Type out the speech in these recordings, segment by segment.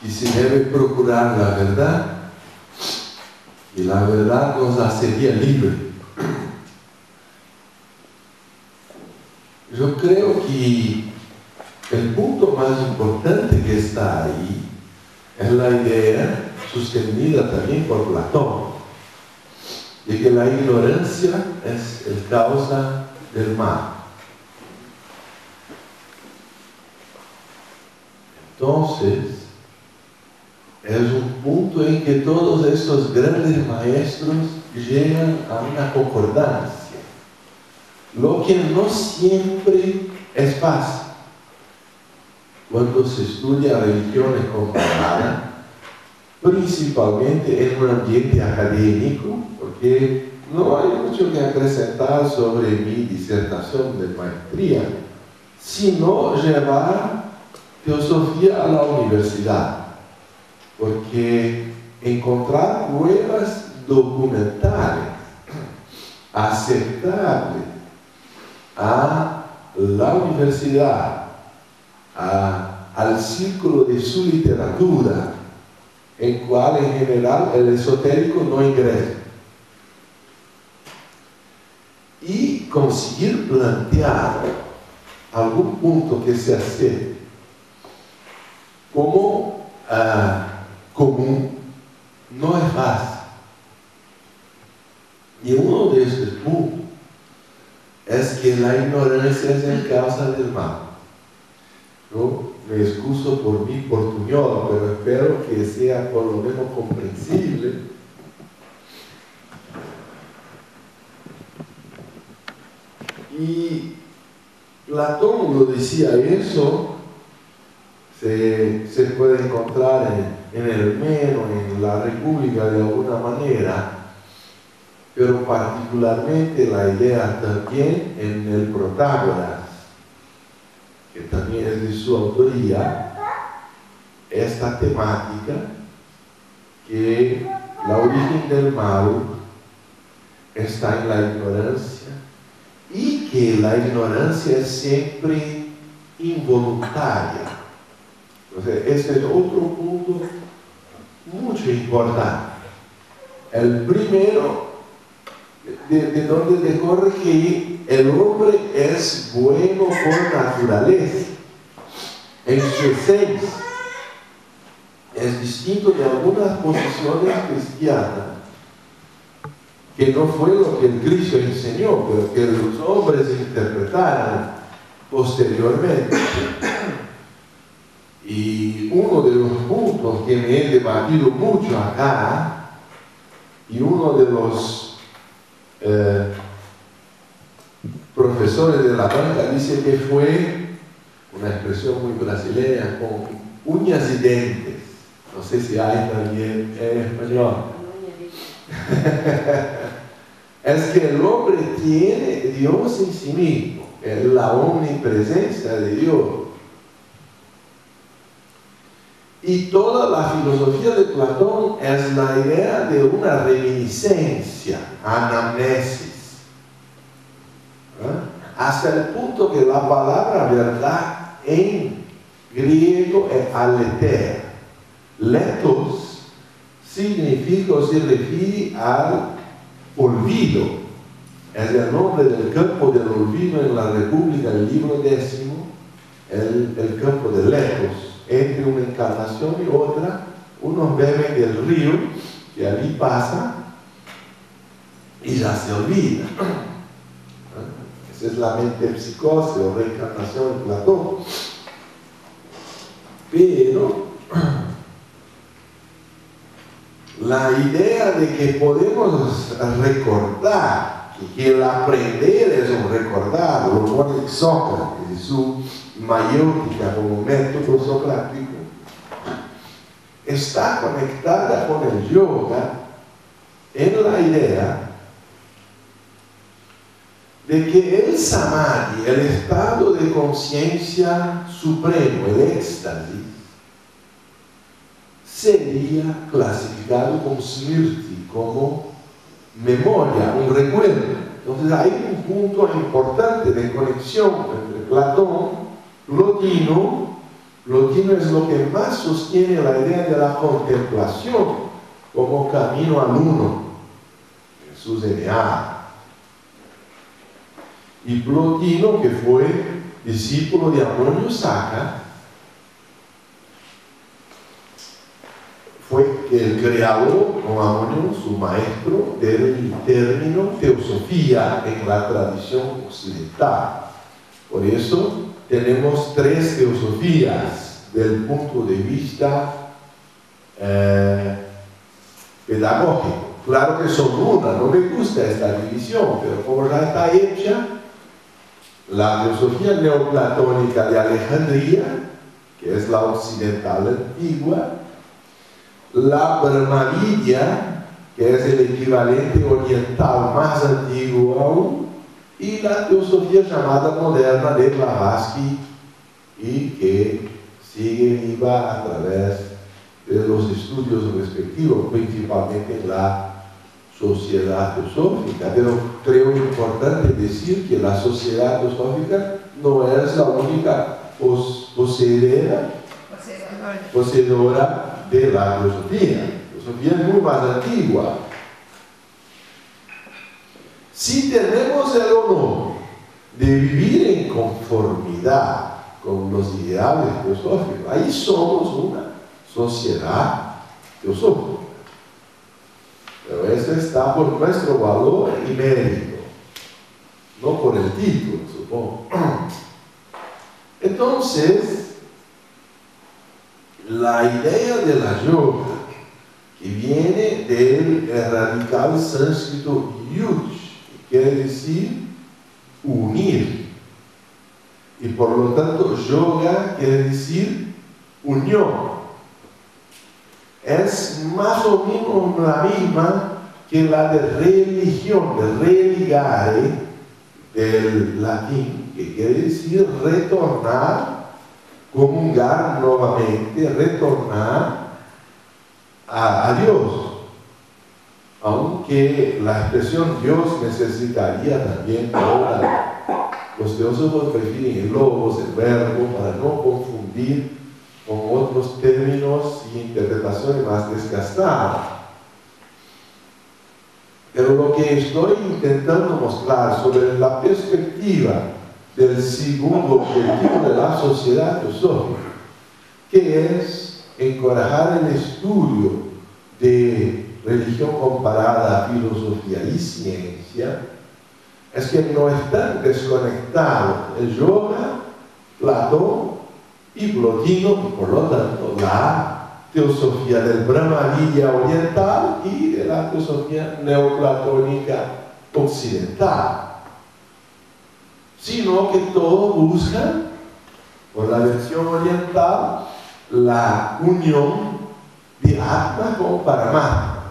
que se debe procurar la verdad y la verdad nos hacería libre. Yo creo que el punto más importante que está ahí es la idea sostenida también por Platón, de que la ignorancia es la causa del mal. Entonces, es un punto en que todos estos grandes maestros llegan a una concordancia, lo que no siempre es fácil. Cuando se estudia religiones comparadas, principalmente en un ambiente académico, porque no hay mucho que acrescentar sobre mi disertación de maestría, sino llevar teosofía a la universidad, porque encontrar pruebas documentales aceptables a la universidad, al círculo de su literatura, en cual en general el esotérico no ingresa, y conseguir plantear algún punto que se acepte como común no es fácil. Y uno de estos puntos es que la ignorancia es la causa del mal. Yo me excuso por mi portuñol, pero espero que sea por lo menos comprensible. Y Platón lo decía eso, se puede encontrar en el Meno, en la República de alguna manera, pero particularmente la idea también en el Protágoras, que también es de su autoría, esta temática que la origen del mal está en la ignorancia y que la ignorancia es siempre involuntaria. Entonces, este es otro punto mucho importante. El primero, de donde decorre que el hombre es bueno por naturaleza, en su esencia. Es distinto de algunas posiciones cristianas, que no fue lo que el Cristo enseñó, pero que los hombres interpretaron posteriormente. Y uno de los puntos que me he debatido mucho acá, y uno de los profesores de la banca dice que fue una expresión muy brasileña, con uñas y dientes. No sé si hay también en español. Es que el hombre tiene Dios en sí mismo, es la omnipresencia de Dios. Y toda la filosofía de Platón es la idea de una reminiscencia, anamnesis. Hasta el punto que la palabra verdad en griego es aletheia. Letos significa o se refiere al olvido. Es el nombre del campo del olvido en la República, el libro 10, el campo de Letos. Entre una encarnación y otra, uno bebe del río que allí pasa y ya se olvida. Esa es la metempsicosis o reencarnación de Platón. Pero la idea de que podemos recordar, que el aprender es un recordar, lo pone Sócrates y su mayéutica como método socrático, está conectada con el yoga en la idea de que el samadhi, el estado de conciencia supremo, el éxtasis, sería clasificado como smriti, como memoria, un recuerdo. Entonces hay un punto importante de conexión entre Platón, Plotino Plotino es lo que más sostiene la idea de la contemplación como camino al uno en sus DNA. Y Plotino, que fue discípulo de Amonio Sacca, fue el creador con Amonio, su maestro, del término teosofía en la tradición occidental. Por eso tenemos tres teosofías del punto de vista pedagógico. Claro que son una, no me gusta esta división, pero como ya está hecha, la teosofía neoplatónica de Alejandría, que es la occidental antigua, la Brahmavida, que es el equivalente oriental más antiguo aún, y la teosofía llamada moderna de Blavatsky, y que sigue viva a través de los estudios respectivos, principalmente en la sociedad teosófica. Pero creo importante decir que la sociedad teosófica no es la única poseedora de la teosofía. La teosofía es muy más antigua. Si tenemos el honor de vivir en conformidad con los ideales teosóficos, ahí somos una sociedad teosófica. Pero eso está por nuestro valor y mérito, no por el título, supongo. Entonces, la idea de la yoga, que viene del radical sánscrito yuj, que quiere decir unir, y por lo tanto yoga quiere decir unión, es más o menos la misma que la de religión, de religare, del latín, que quiere decir retornar, comungar nuevamente, retornar a Dios. Aunque la expresión Dios necesitaría también ahora, los teólogos prefieren el logos, el verbo, para no confundir con otros términos y interpretaciones más desgastadas. Pero lo que estoy intentando mostrar sobre la perspectiva del segundo objetivo de la sociedad teosófica, que es encorajar el estudio de religión comparada, filosofía y ciencia, es que no están desconectados el yoga, Platón y Plotino, y por lo tanto la teosofía del Brahmavida oriental y de la teosofía neoplatónica occidental, sino que todos buscan, por la versión oriental, la unión de Atma con Paramatma,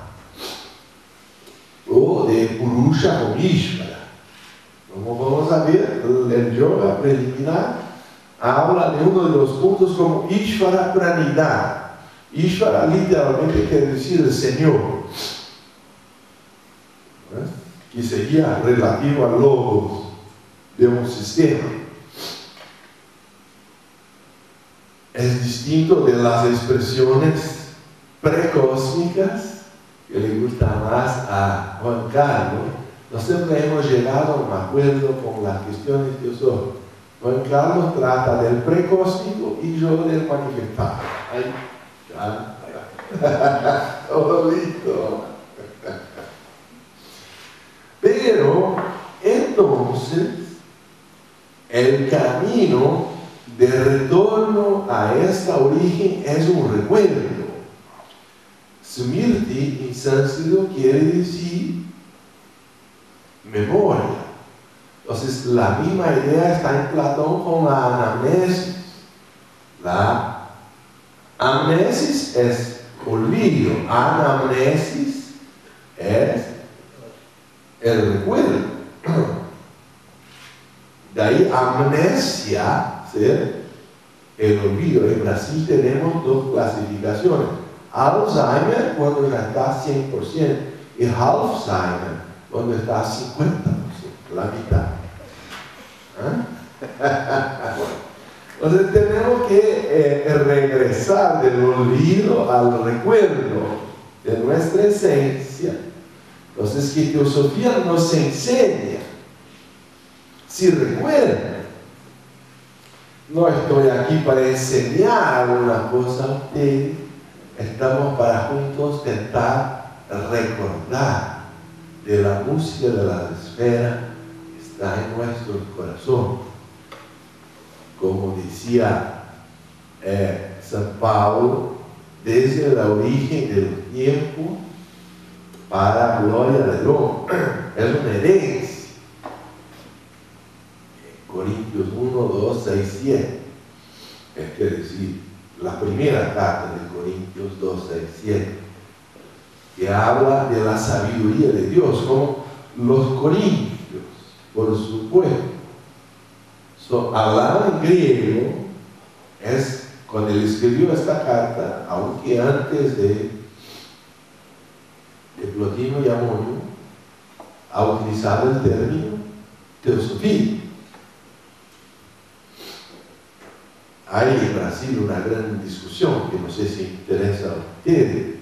o de Purusha con Ishvara. Como vamos a ver, el yoga preliminar habla de uno de los puntos como Ishvara Pranidhana. Ishvara literalmente quiere decir el Señor, que sería relativo al logos de un sistema. Es distinto de las expresiones precósmicas que le gustan más a Juan Carlos. Nosotros hemos llegado a un acuerdo con las cuestiones teosóficas. Juan Carlos trata del precósmico y yo del manifestado. Ahí, ya. Todo listo. Pero, entonces, el camino de retorno a esta origen es un recuerdo. Smriti en sánscrito quiere decir memoria. Entonces, la misma idea está en Platón con la anamnesis. La amnesis es olvido, anamnesis es el recuerdo. De ahí amnesia, ¿sí? El olvido. En Brasil tenemos dos clasificaciones: Alzheimer, cuando ya está 100%, y Alzheimer, cuando está 50%, la mitad. ¿Ah? Entonces tenemos que regresar del olvido al recuerdo de nuestra esencia. Entonces, que teosofía nos enseña. Si recuerdan, no estoy aquí para enseñar una cosa a ustedes, estamos para juntos tentar recordar de la música de la esfera que está en nuestro corazón. Como decía San Pablo, desde el origen de los tiempos para la gloria del hombre. Es una herencia. Corintios 1, 2, 6, 7. Es decir, la primera carta de Corintios 2, 6, 7, que habla de la sabiduría de Dios, como los corintios, por supuesto, hablaban en griego, es cuando él escribió esta carta, aunque antes de Plotino y Amonio, ha utilizado el término teosofía. Hay en Brasil una gran discusión que no sé si interesa a ustedes,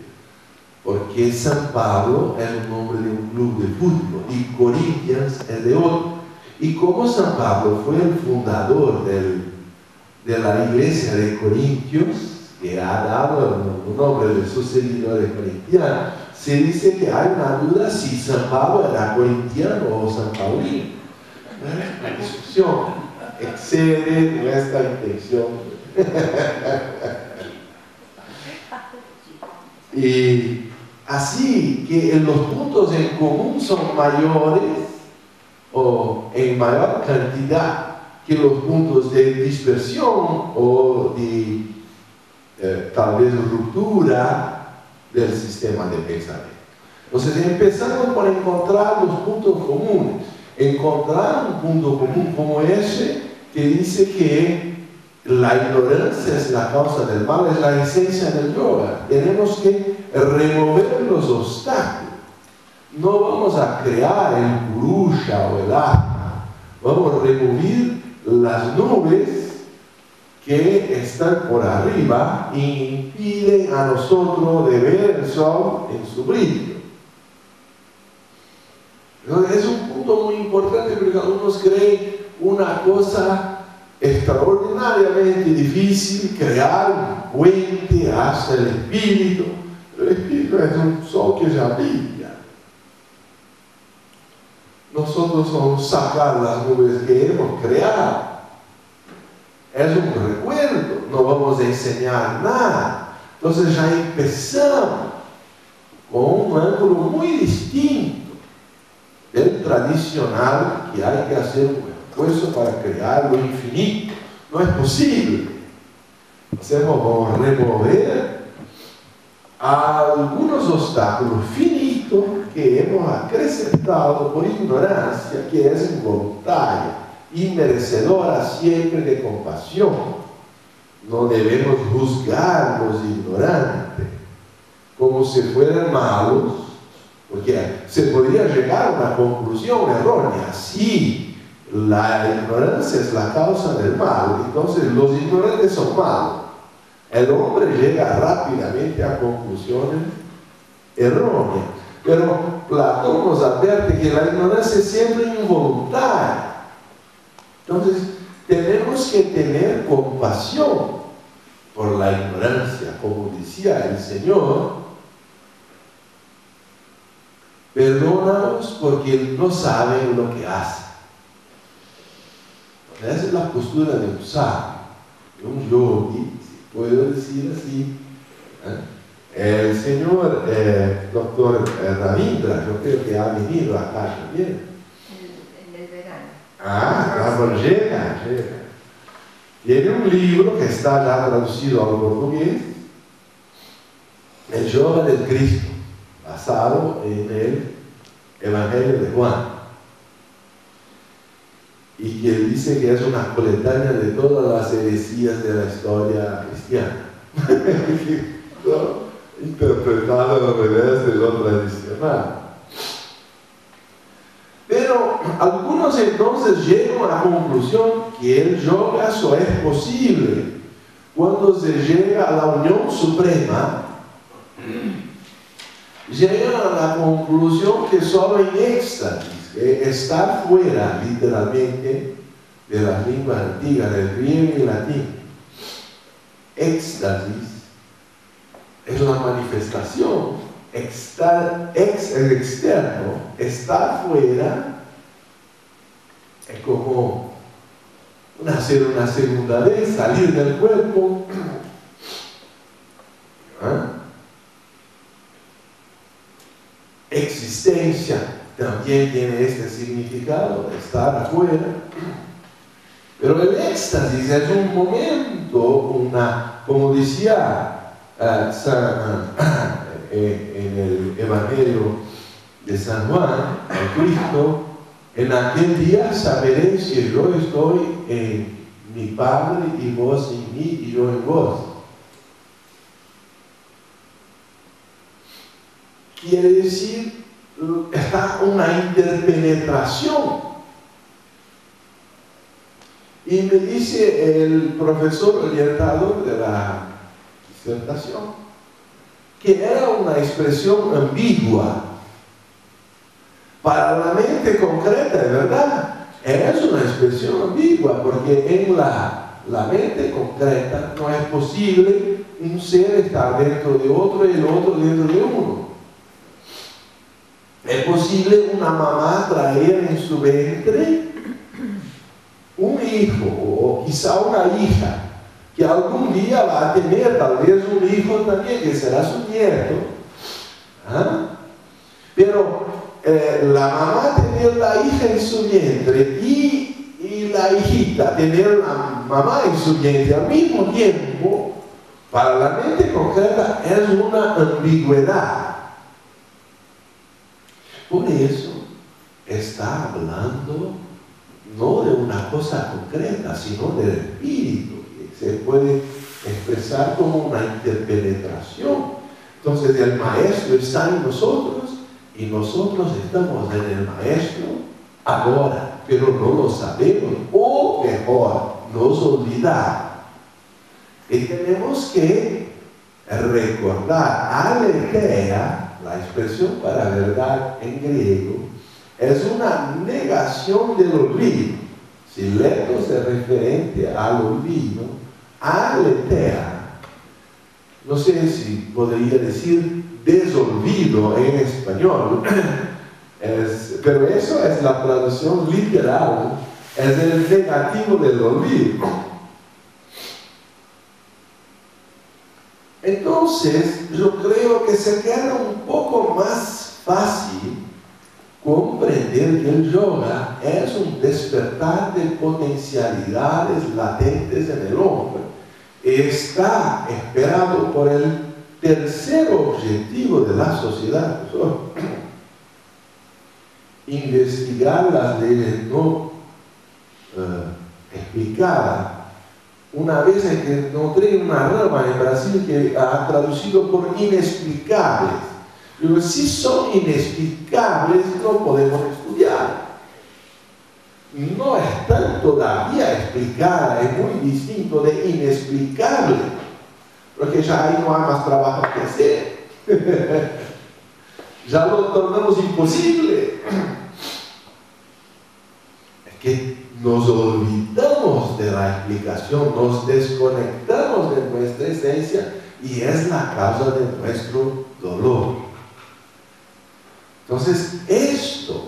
porque San Pablo es un nombre de un club de fútbol y Corinthians es de otro. Y como San Pablo fue el fundador de la iglesia de Corintios, que ha dado el nombre de sus seguidores corintianos, se dice que hay una duda si San Pablo era corintiano o San Paulino. La discusión excede nuestra intención. Y así que los puntos en común son mayores o en mayor cantidad que los puntos de dispersión o de tal vez ruptura del sistema de pensamiento. Entonces empezamos por encontrar los puntos comunes. Encontrar un punto común como ese que dice que la ignorancia es la causa del mal, es la esencia del yoga. Tenemos que remover los obstáculos. No vamos a crear el purusha o el atma. Vamos a remover las nubes que están por arriba e impiden a nosotros de ver el sol en su brillo. Entonces, es un punto muy importante porque algunos creen una cosa extraordinariamente difícil, crear un puente hasta el espíritu. El espíritu es un sol que ya brilla. Nosotros vamos a sacar las nubes que hemos creado. Es un recuerdo, no vamos a enseñar nada. Entonces ya empezamos con un ángulo muy distinto del tradicional, que hay que hacer un esfuerzo para crear lo infinito. No es posible. Entonces vamos a remover algunos obstáculos finitos que hemos acrecentado por ignorancia, que es involuntaria y merecedora siempre de compasión. No debemos juzgar a los ignorantes como si fueran malos, porque se podría llegar a una conclusión errónea. Sí, la ignorancia es la causa del mal, entonces los ignorantes son malos. El hombre llega rápidamente a conclusiones erróneas. Pero Platón nos advierte que la ignorancia es siempre involuntaria. Entonces, tenemos que tener compasión por la ignorancia, como decía el Señor. Perdónanos porque no saben lo que hacen. Esa es la postura de un sabio, de un yogi, si puedo decir así. El señor doctor Ravindra, yo creo que ha venido acá también. En el verano. Claro, llega. Tiene un libro que está ya traducido al portugués, El Yoga del Cristo, basado en el Evangelio de Juan. Y que dice que es una coletánea de todas las heresías de la historia cristiana. ¿No? Interpretado al revés de lo tradicional. Pero algunos entonces llegan a la conclusión que el yoga solo es posible cuando se llega a la unión suprema. Llegan a la conclusión que solo en éxtasis, estar fuera literalmente de las lenguas antiguas, del griego y latín, éxtasis es la manifestación, estar el externo, estar fuera es como hacer una segunda vez, salir del cuerpo. Existencia también tiene este significado, estar afuera. Pero el éxtasis es un momento, como decía en el Evangelio de San Juan, el Cristo, en aquel día saberéis que yo estoy en mi Padre y vos en mí y yo en vos. Quiere decir, está una interpenetración. Y me dice el profesor orientador de la disertación que era una expresión ambigua. Para la mente concreta, de verdad, es una expresión ambigua, porque en la mente concreta no es posible un ser estar dentro de otro y el otro dentro de uno. Es posible una mamá traer en su ventre un hijo o quizá una hija que algún día va a tener tal vez un hijo también que será su nieto. Pero la mamá tener la hija en su vientre y la hijita tener la mamá en su vientre al mismo tiempo, para la mente concreta es una ambigüedad. Por eso está hablando no de una cosa concreta, sino del espíritu, que se puede expresar como una interpenetración. Entonces el maestro está en nosotros y nosotros estamos en el maestro ahora, pero no lo sabemos, o mejor, nos olvidamos. Y tenemos que recordar, aletheia, la expresión para verdad en griego, es una negación del olvido. Si leemos es referente al olvido, aletheia, no sé si podría decir desolvido en español, pero eso es la traducción literal, es el negativo del olvido. Entonces, yo creo que se queda un poco más fácil comprender que el yoga es un despertar de potencialidades latentes en el hombre. Está esperado por el tercer objetivo de la sociedad, investigar las leyes no explicadas. Una vez encontré una rama en Brasil que ha traducido por inexplicables. Digo, si son inexplicables, no podemos estudiar. No está todavía explicada, es muy distinto de inexplicable, porque ya ahí no hay más trabajo que hacer. Ya lo tornamos imposible. Es que nos olvidamos de la explicación, nos desconectamos de nuestra esencia y es la causa de nuestro dolor. Entonces, esto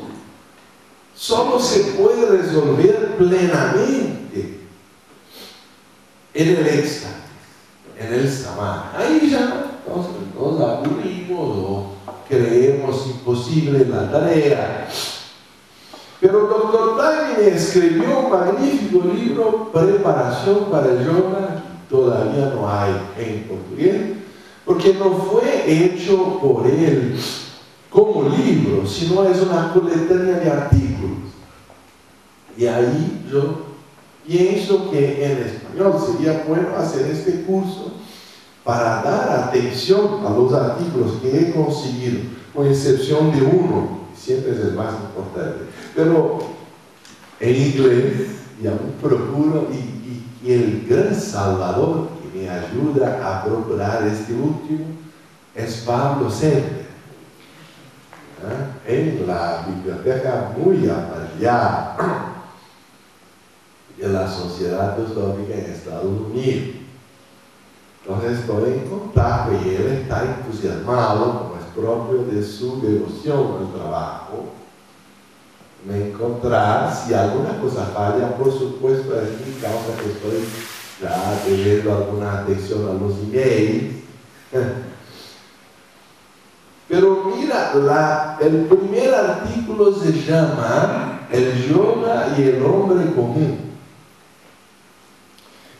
solo se puede resolver plenamente en el éxtasis, en el samadhi. Ahí ya nos aburrimos o creemos imposible la tarea. Pero Dr. Tagine escribió un magnífico libro, Preparación para el Yoga, todavía no hay en portugués, porque no fue hecho por él como libro, sino es una coletánea de artículos. Y ahí yo pienso que en español sería bueno hacer este curso para dar atención a los artículos que he conseguido, con excepción de uno, siempre es el más importante, pero en inglés y aún procuro, y el gran salvador que me ayuda a procurar este último es Pablo Semper. En la biblioteca muy aparellada de la Sociedad Teosófica en Estados Unidos. Entonces estoy en contacto y él está entusiasmado, como es propio de su devoción al trabajo, de encontrar si alguna cosa falla. Por supuesto es mi causa que estoy ya teniendo alguna atención a los emails. Pero mira, el primer artículo se llama El yoga y el hombre común.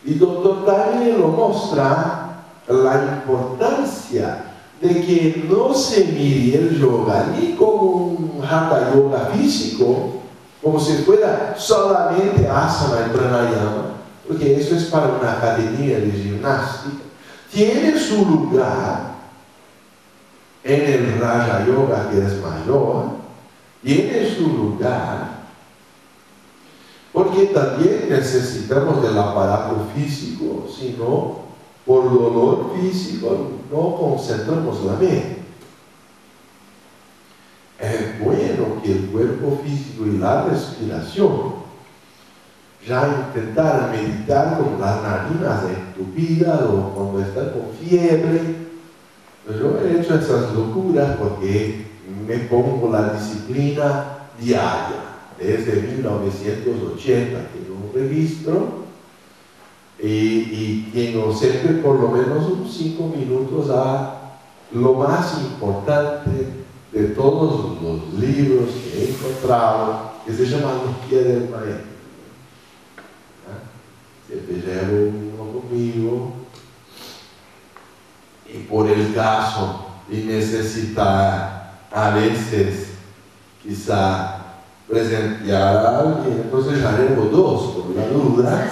Y Dr. Daniel lo muestra la importancia de que no se mire el yoga ni como un hatha yoga físico, como si fuera solamente asana y pranayama, porque eso es para una academia de gimnástica. Tiene su lugar en el Raja Yoga, que es mayor, tiene su lugar, porque también necesitamos del aparato físico, sino por dolor físico no concentramos la mente. Es bueno que el cuerpo físico y la respiración ya intentaran meditar con las narinas entupidas o cuando están con fiebre. Yo he hecho esas locuras porque me pongo la disciplina diaria. Desde 1980 tengo un registro y tengo siempre por lo menos unos 5 minutos a lo más importante de todos los libros que he encontrado, que se llama Los Pies del Maestro. Siempre llevo uno conmigo, y por el caso de necesitar a veces quizá presentar a alguien, entonces ya haremos 2 por la duda.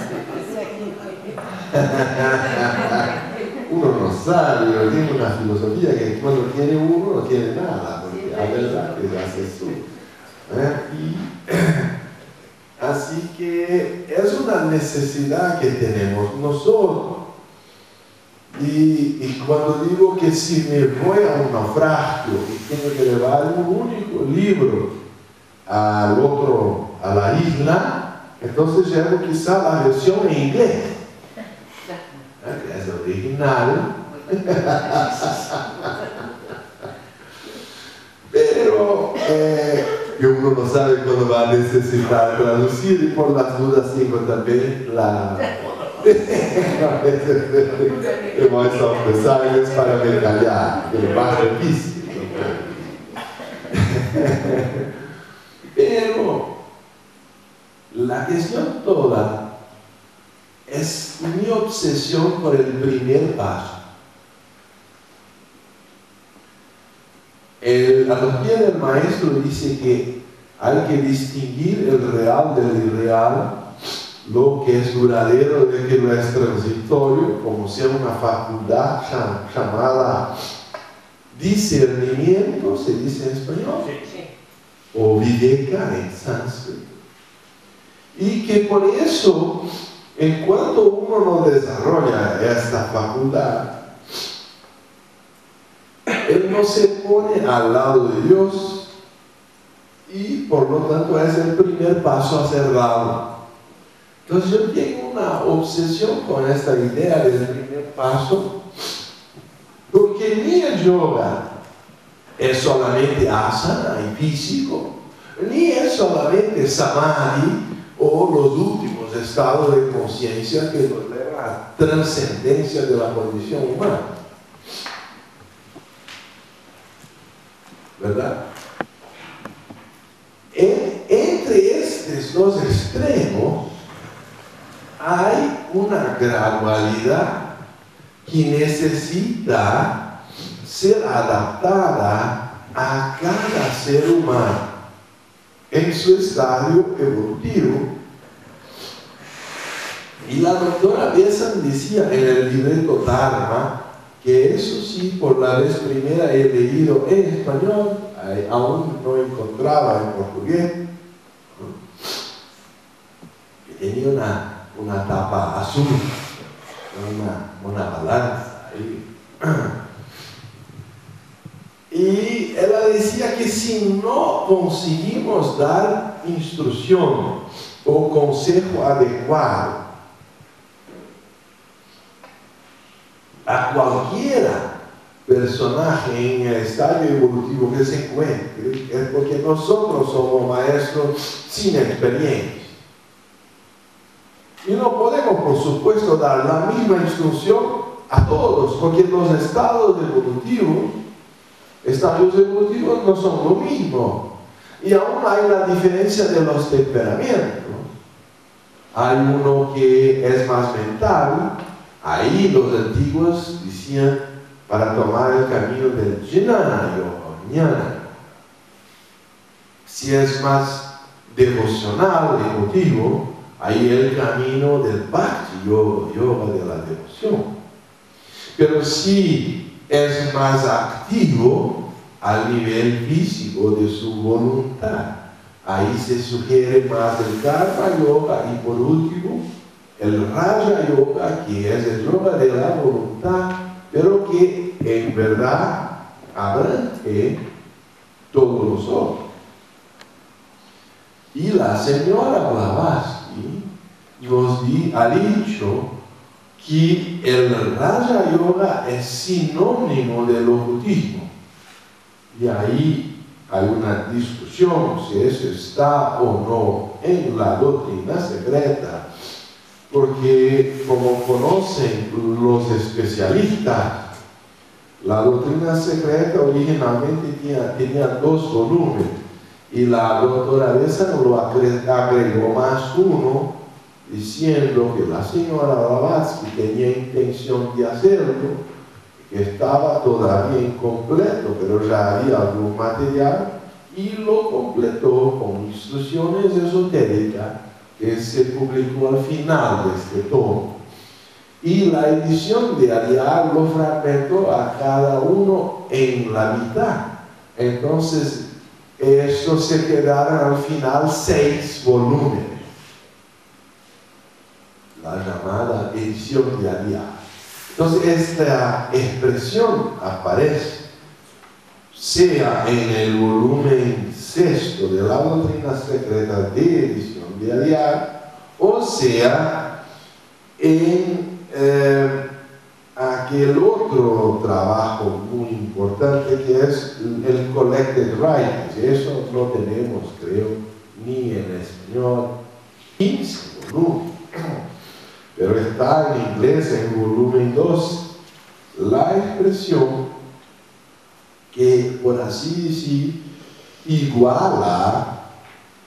Uno no sabe, yo tengo una filosofía que cuando tiene uno no tiene nada, porque la verdad que ya se sube. Así que es una necesidad que tenemos nosotros. Y cuando digo que si me voy a un naufragio y tengo que llevar un único libro a la isla, entonces llevo quizá la versión en inglés, que es original. Pero que uno no sabe cuándo va a necesitar traducir, y por las dudas tengo también la The Voice of the Silence para me callar, el bajo físico. Pero la cuestión toda es mi obsesión por el primer paso. A los pies del maestro dice que hay que distinguir el real del irreal, lo que es duradero de que lo es transitorio, como sea una facultad llamada discernimiento, se dice en español, o viveka en sánscrito. Y que por eso, en cuanto uno no desarrolla esta facultad, él no se pone al lado de Dios, y por lo tanto es el primer paso a ser dado. Entonces yo tengo una obsesión con esta idea del primer paso, porque ni el yoga es solamente asana y físico, ni es solamente samadhi o los últimos estados de conciencia que nos llevan a la trascendencia de la condición humana. ¿Verdad? Entre estos 2 extremos hay una gradualidad que necesita ser adaptada a cada ser humano en su estadio evolutivo. Y la doctora Besant decía en el libreto Dharma, que eso sí, por la vez primera he leído en español, aún no encontraba en portugués, tenía una tapa azul, una balanza ahí. Y ella decía que si no conseguimos dar instrucción o consejo adecuado a cualquiera personaje en el estadio evolutivo que se encuentre, es porque nosotros somos maestros sin experiencia. Y no podemos, por supuesto, dar la misma instrucción a todos, porque los estadios evolutivos no son lo mismo. Y aún hay la diferencia de los temperamentos. Hay uno que es más mental. Ahí los antiguos decían para tomar el camino del Jnana Yoga, Jnana. Si es más devocional, emotivo, ahí el camino del Bhakti Yoga, Yoga de la devoción. Pero si es más activo al nivel físico de su voluntad, ahí se sugiere más el Karma Yoga y por último el Raja Yoga, que es el yoga de la voluntad, pero que en verdad abarca todos los otros. Y la señora Blavatsky nos ha dicho que el Raja Yoga es sinónimo del ocultismo. Y ahí hay una discusión si eso está o no en la doctrina secreta, porque como conocen los especialistas, la doctrina secreta originalmente tenía 2 volúmenes y la doctora Besa lo agregó más uno, diciendo que la señora Blavatsky tenía intención de hacerlo, que estaba todavía incompleto, pero ya había algún material y lo completó con instrucciones esotéricas que se publicó al final de este tomo. Y la edición de Arial lo fragmentó a cada uno en la mitad. Entonces, eso se quedaron al final 6 volúmenes. La llamada edición de Arial. Entonces, esta expresión aparece, sea en el volumen 6 de la doctrina secreta de edición de Arial, o sea en aquel otro trabajo muy importante que es el Collected Writings. Eso no tenemos, creo, ni en español, 15 volúmenes, pero está en inglés en volumen 2 la expresión que, por así decir, iguala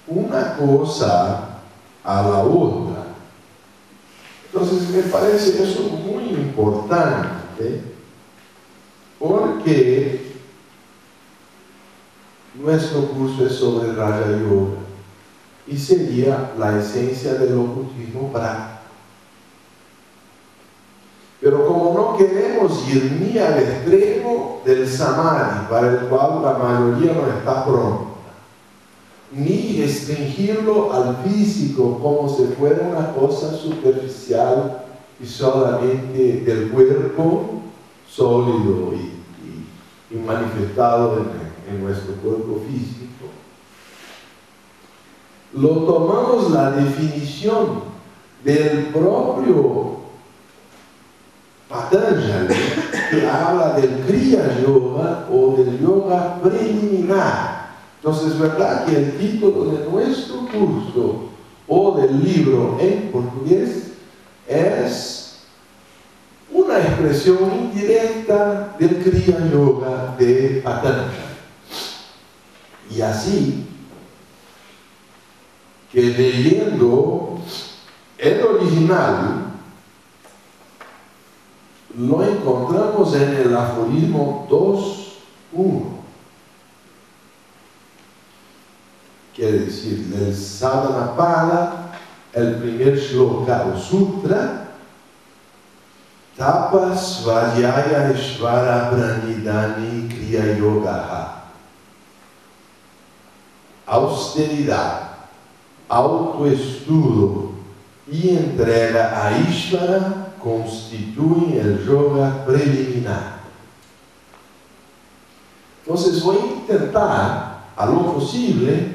una cosa a la otra. Entonces me parece eso muy importante, porque nuestro curso es sobre Raja Yoga y sería la esencia del ocultismo práctico. Pero como no queremos ir ni al extremo del Samadhi, para el cual la mayoría no está pronta, ni restringirlo al físico como si fuera una cosa superficial y solamente del cuerpo sólido y manifestado en nuestro cuerpo físico, lo tomamos la definición del propio Patanjali, que habla del Kriya Yoga o del yoga preliminar. Entonces es verdad que el título de nuestro curso o del libro en portugués es una expresión indirecta del Kriya Yoga de Patanjali. Y así que leyendo el original lo encontramos en el aforismo 2.1. Quiere decir, del Sadhanapada, el primer shloka o sutra, Tapas Svadhyaya Ishvara Pranidhani Kriya Yogaha. Austeridad, autoestudo y entrega a Ishvara constituyen el yoga preliminar. Entonces voy a intentar, a lo posible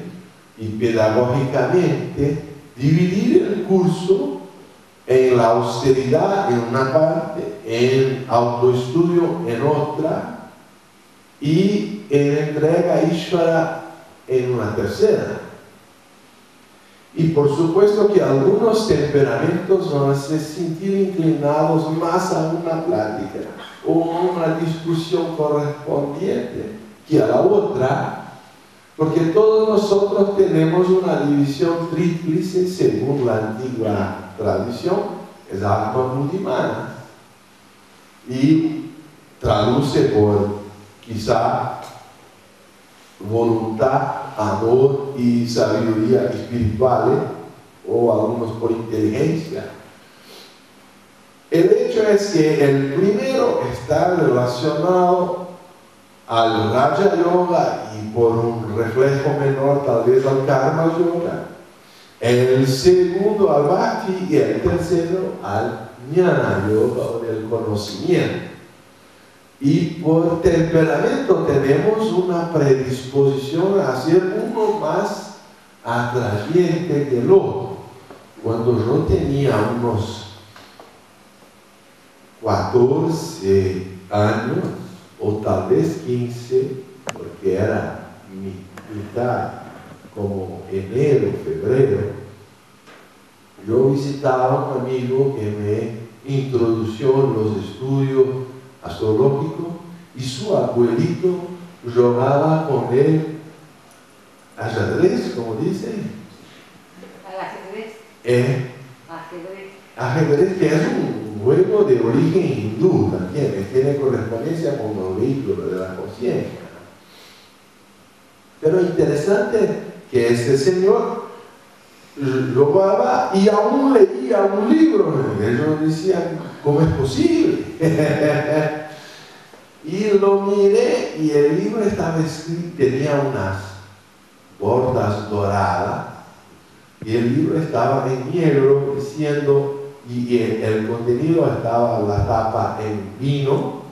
y pedagógicamente, dividir el curso en la austeridad en una parte, en autoestudio en otra y en entrega a Ishvara en una tercera. Y por supuesto que algunos temperamentos van a se sentir inclinados más a una plática o una discusión correspondiente que a la otra, porque todos nosotros tenemos una división tríplice según la antigua tradición, es Atma Buddhimana, y traduce por quizá voluntad, amor y sabiduría espirituales, o algunos por inteligencia. El hecho es que el primero está relacionado al Raja Yoga y por un reflejo menor tal vez al Karma Yoga, el segundo al Bhakti y el tercero al Jnana Yoga o del conocimiento. Y por temperamento tenemos una predisposición a ser uno más atrayente que el otro. Cuando yo tenía unos 14 años, o tal vez 15, porque era mitad, como enero, febrero, yo visitaba a un amigo que me introdujo en los estudios astrológicos y su abuelito jugaba con él ajedrez, como dicen. Ajedrez. Ajedrez, que es un juego de origen hindú también, tiene correspondencia con el vehículo de la conciencia. Pero interesante que este señor jugaba y aún leía un libro. Ellos decían, ¿cómo es posible? Y lo miré y el libro estaba escrito, tenía unas bordas doradas y el libro estaba en negro diciendo, y el contenido estaba la tapa en vino,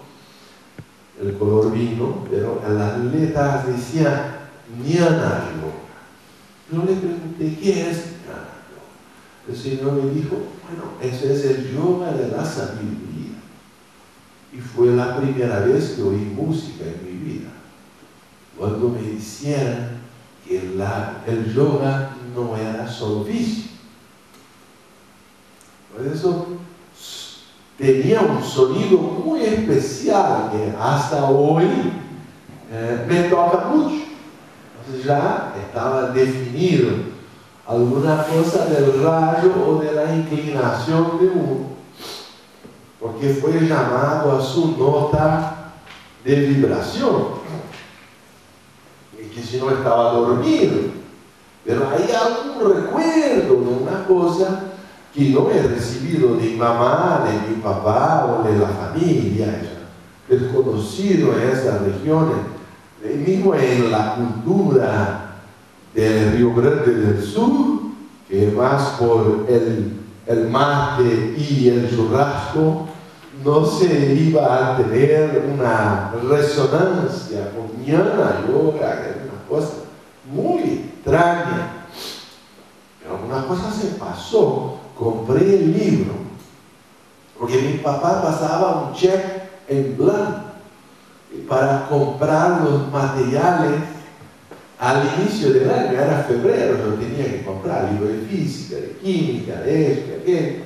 el color vino, pero en las letras decían Jnana Yoga. Yo le pregunté, ¿qué es Jnana Yoga? El Señor me dijo, bueno, ese es el yoga de la sabiduría. Y fue la primera vez que oí música en mi vida. Cuando me decían que el yoga no era solo vicio. Por eso tenía un sonido muy especial que hasta hoy me toca mucho. Entonces ya estaba definido alguna cosa del rayo o de la inclinación de uno, porque fue llamado a su nota de vibración, y que si no estaba dormido. Pero hay algún recuerdo de una cosa que no he recibido de mi mamá, de mi papá o de la familia, desconocido en esas regiones, mismo en la cultura del Río Grande del Sur, que más por el mate y el churrasco no se iba a tener una resonancia con Jnana Yoga, que es una cosa muy extraña. Pero una cosa se pasó, compré el libro, porque mi papá pasaba un cheque en blanco para comprar los materiales al inicio del año, era febrero, yo tenía que comprar libros de física, de química, de esto, de aquello.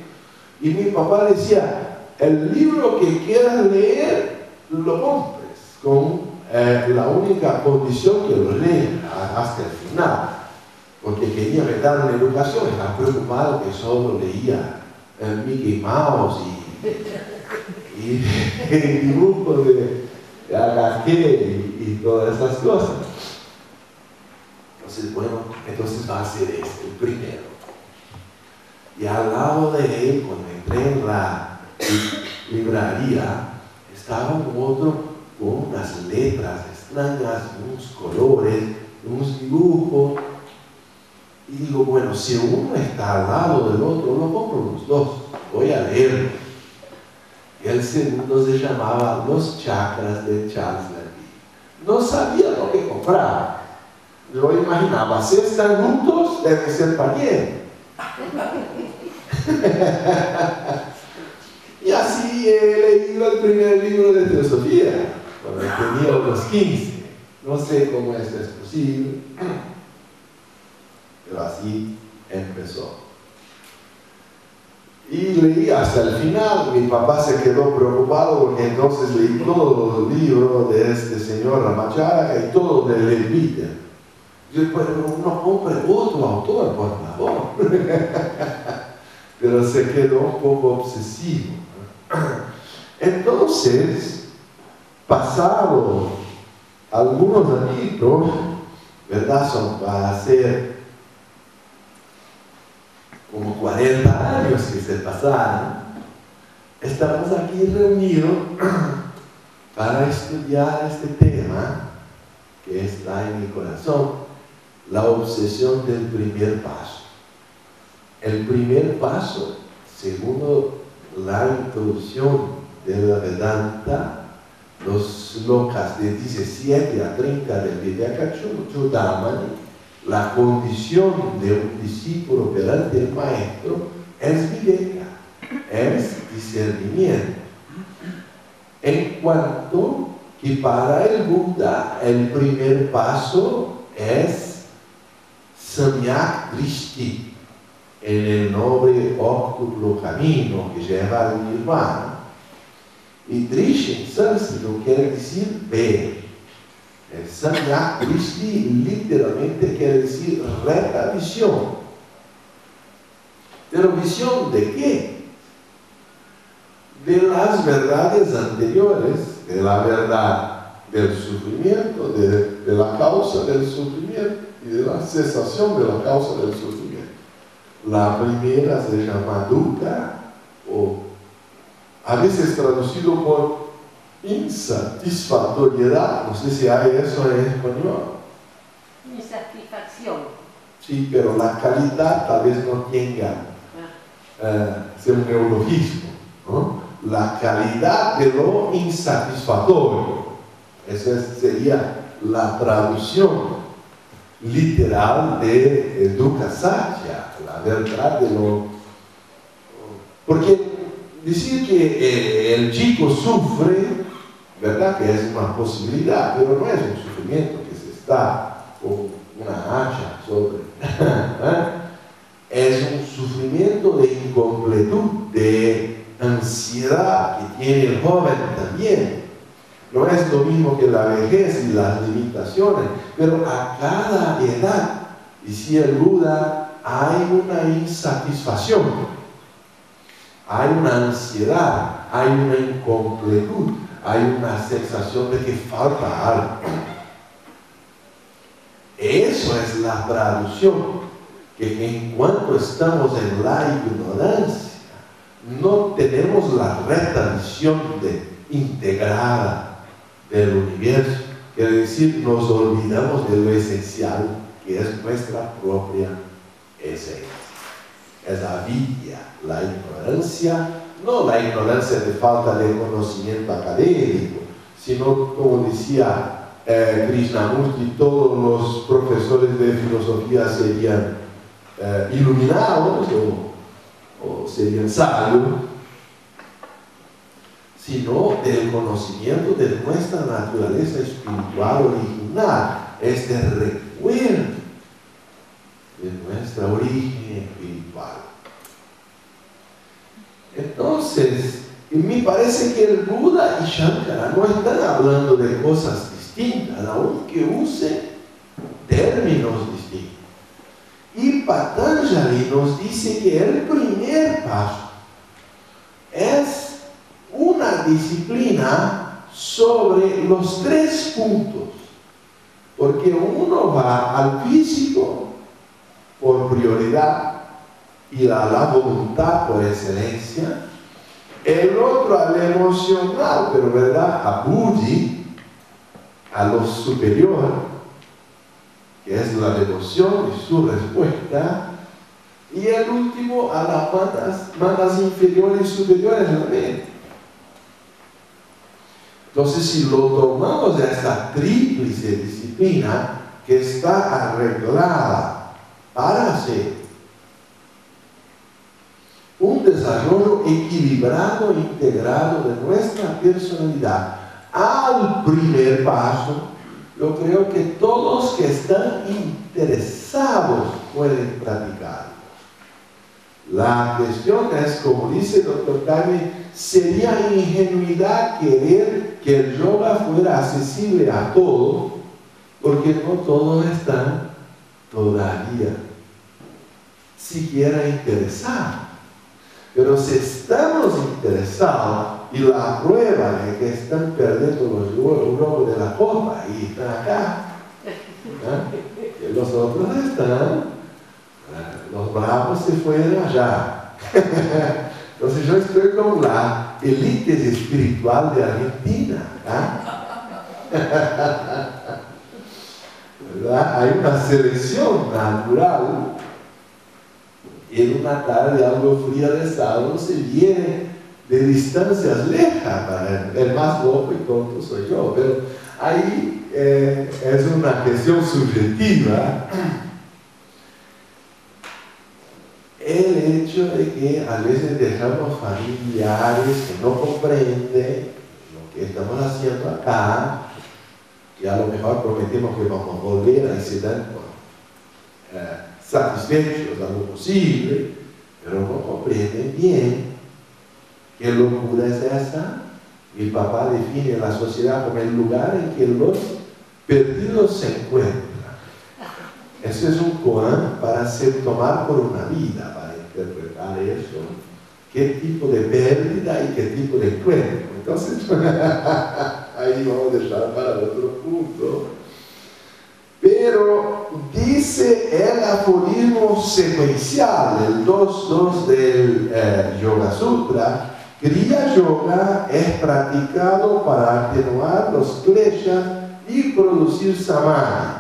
Y mi papá decía, el libro que quieras leer, lo compres, con la única condición que lo leas hasta el final, porque quería meter en educación, estaba preocupado que solo leía Mickey Mouse y dibujos de Agaqué y todas esas cosas. Entonces, bueno, entonces va a ser este, el primero. Y al lado de él, cuando entré en la librería, estaba un otro con unas letras extrañas, unos colores, unos dibujos. Y digo, bueno, si uno está al lado del otro, lo compro los dos, voy a leerlo. Y el segundo se llamaba Los Chakras de Charles Levy. No sabía lo que compraba. Yo imaginaba, si están juntos, deben ser parientes. Y así he leído el primer libro de filosofía, cuando tenía unos 15. No sé cómo esto es posible, pero así empezó. Y leí hasta el final. Mi papá se quedó preocupado porque entonces leí todos los libros de este señor Ramacharaka y todo de Levi. Yo, pero no compre otro autor, por favor. Pero se quedó un poco obsesivo. Entonces, pasado algunos años, ¿verdad? Va a ser como 40 años que se pasaron, estamos aquí reunidos para estudiar este tema que está en mi corazón, la obsesión del primer paso. El primer paso, según la introducción de la Vedanta, los slokas de 17 a 30 del Vidyakachudamani, la condición de un discípulo perante el maestro es viveka, es discernimiento. En cuanto que para el Buda el primer paso es Samyak Drishti, en el noble octuplo camino que lleva al Nirvana. Y Drishti en sánscrito quiere decir ver. El Samyak Drishti literalmente quiere decir recta visión. ¿Pero visión de qué? De las verdades anteriores, de la verdad del sufrimiento, de la causa del sufrimiento y de la cesación de la causa del sufrimiento. La primera se llama dukkha, o a veces traducido por insatisfactoriedad. No sé si hay eso en español. Insatisfacción. Sí, pero la calidad tal vez no tenga, sea un neologismo, ¿no? La calidad de lo insatisfactorio. Esa sería la traducción literal de dukkha satya, la verdad de lo... Porque decir que el chico sufre, ¿verdad? Que es una posibilidad, pero no es un sufrimiento que se está con una hacha sobre. Es un sufrimiento de incompletud, de ansiedad que tiene el joven también. No es lo mismo que la vejez y las limitaciones, pero a cada edad, decía el Buda, hay una insatisfacción, hay una ansiedad, hay una incompletud, hay una sensación de que falta algo. Eso es la traducción, que en cuanto estamos en la ignorancia, no tenemos la recta visión integrada del universo, quiere decir, nos olvidamos de lo esencial, que es nuestra propia esencia. Es avidya, la ignorancia, no la ignorancia de falta de conocimiento académico, sino, como decía Krishnamurti, todos los profesores de filosofía serían iluminados o serían sabios, sino del conocimiento de nuestra naturaleza espiritual original, este recuerdo de nuestra origen espiritual. Entonces, me parece que el Buda y Shankara no están hablando de cosas distintas, aunque usen términos distintos. Y Patanjali nos dice que el primer paso es una disciplina sobre los 3 puntos, porque uno va al físico por prioridad y a la voluntad por excelencia, el otro al emocional, pero verdad, a buddhi, a lo superior, que es la devoción y su respuesta, y el último a las manas inferiores y superiores de la mente. Entonces, si lo tomamos de esta tríplice disciplina que está arreglada para hacer un desarrollo equilibrado e integrado de nuestra personalidad al primer paso, yo creo que todos que están interesados pueden practicarlo. La cuestión es, como dice el Dr. Kage, sería ingenuidad querer que el yoga fuera accesible a todos, porque no todos están todavía siquiera interesados. Pero si estamos interesados, y la prueba de que están perdiendo los globos de la copa y están acá, que los otros están, los bravos se fueron allá. Entonces yo estoy con la élite espiritual de Argentina. ¿Verdad? Hay una selección natural. En una tarde algo fría de sábado se viene de distancias lejas. El más loco y tonto soy yo, pero ahí es una cuestión subjetiva. El hecho de que a veces dejamos familiares que no comprenden lo que estamos haciendo acá, y a lo mejor prometemos que vamos a volver a ese tiempo satisfechos a lo posible, pero no comprenden bien qué locura es esa. Mi papá define la sociedad como el lugar en que los perdidos se encuentran. Eso es un koan para ser tomado por una vida, para interpretar eso. ¿Qué tipo de pérdida y qué tipo de encuentro? Entonces, ahí vamos a dejar para otro punto. Pero dice el aforismo secuencial, el 2.2 del Yoga Sutra, Kriya Yoga es practicado para atenuar los kleshas y producir samadhi.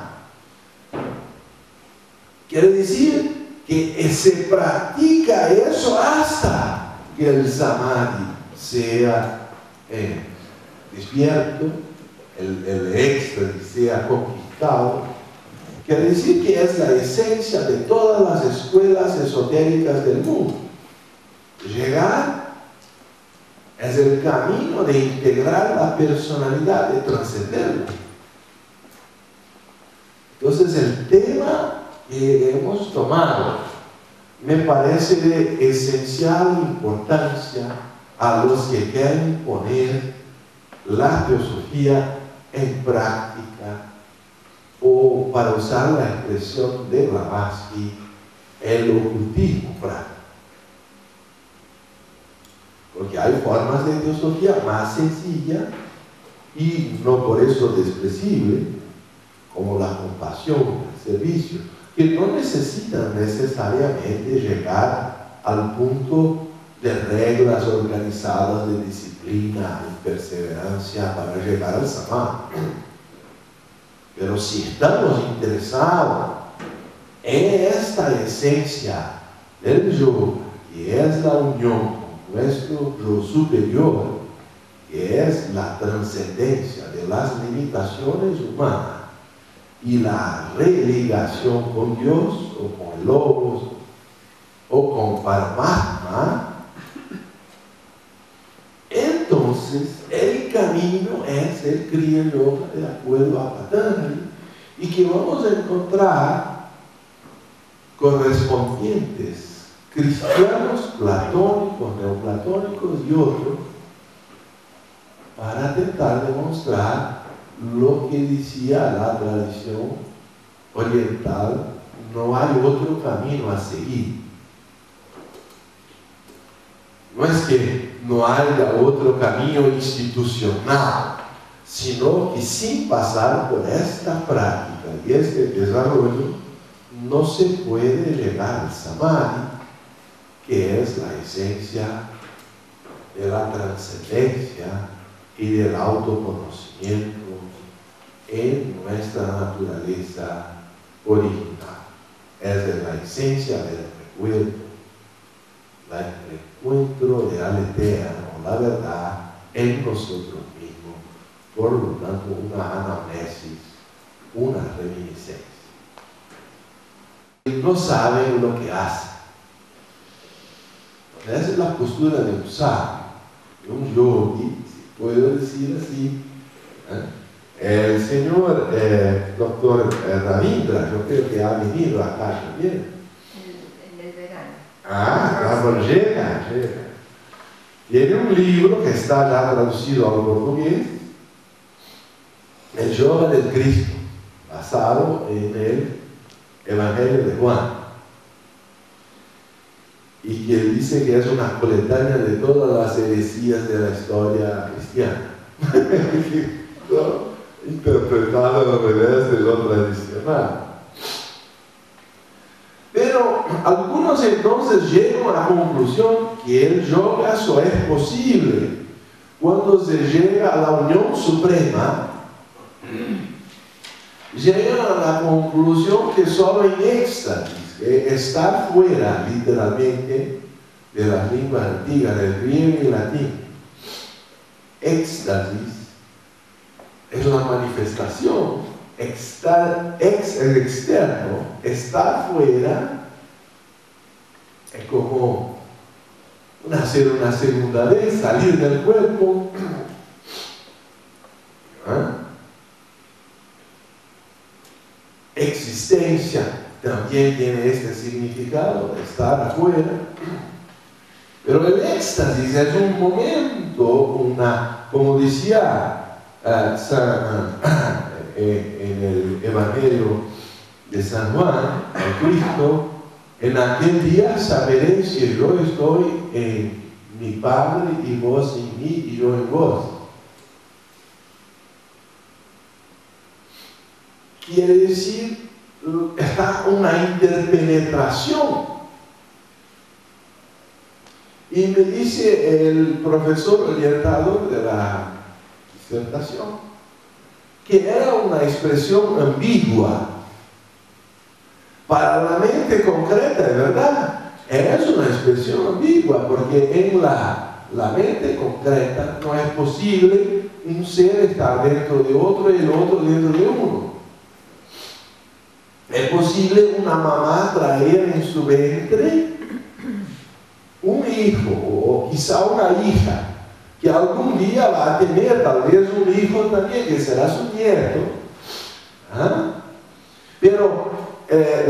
Quiere decir que se practica eso hasta que el samadhi sea despierto, el éxtasis sea conquistado. Quiere decir que es la esencia de todas las escuelas esotéricas del mundo. Llegar es el camino de integrar la personalidad, de trascenderla. Entonces el tema que hemos tomado me parece de esencial importancia a los que quieren poner la teosofía en práctica, o para usar la expresión de Blavatsky, el ocultismo práctico. Porque hay formas de teosofía más sencillas y no por eso despreciables, como la compasión, el servicio, que no necesitan necesariamente llegar al punto de reglas organizadas de disciplina y perseverancia para llegar al samadhi. Pero si estamos interesados en esta esencia del yoga, que es la unión con nuestro yo superior, que es la trascendencia de las limitaciones humanas y la religación con Dios o con el Logos o con Paramatma, entonces el camino es el Kriya Yoga de acuerdo a Patanjali, y que vamos a encontrar correspondientes cristianos, platónicos, neoplatónicos y otros, para intentar demostrar lo que decía la tradición oriental: no hay otro camino a seguir. No es que no haya otro camino institucional, sino que sin pasar por esta práctica y este desarrollo no se puede llegar al samadhi, que es la esencia de la trascendencia y del autoconocimiento en nuestra naturaleza original, es de la esencia del recuerdo, el encuentro de aletea o la verdad en nosotros mismos, por lo tanto una anamnesis, una reminiscencia. No saben lo que hacen. Esa es la postura de un sabio, de un yogi, si puedo decir así. El señor doctor Ravindra, yo creo que ha venido acá también. En el verano. Claro, llega. Tiene un libro que está ya traducido al portugués, El Yoga del Cristo, basado en el Evangelio de Juan. Y que dice que es una coletánea de todas las heresías de la historia cristiana. Interpretada al revés de lo tradicional. Pero algunos entonces llegan a la conclusión que el yoga solo es posible cuando se llega a la unión suprema. Llegan a la conclusión que solo en éxtasis, que estar fuera literalmente de las lenguas antiguas, del griego y latín, éxtasis es la manifestación, el externo, estar fuera, es como hacer una segunda vez, salir del cuerpo. Existencia también tiene este significado, estar afuera. Pero el éxtasis es un momento, como decía en el Evangelio de San Juan, el Cristo, en aquel día saberéis que yo estoy en mi Padre y vos en mí y yo en vos. Quiere decir, está una interpenetración. Y me dice el profesor orientador de la disertación que era una expresión ambigua. Para la mente concreta, de verdad, es una expresión ambigua, porque en la mente concreta no es posible un ser estar dentro de otro y el otro dentro de uno. Es posible una mamá traer en su vientre un hijo o quizá una hija que algún día va a tener tal vez un hijo también que será su nieto. Pero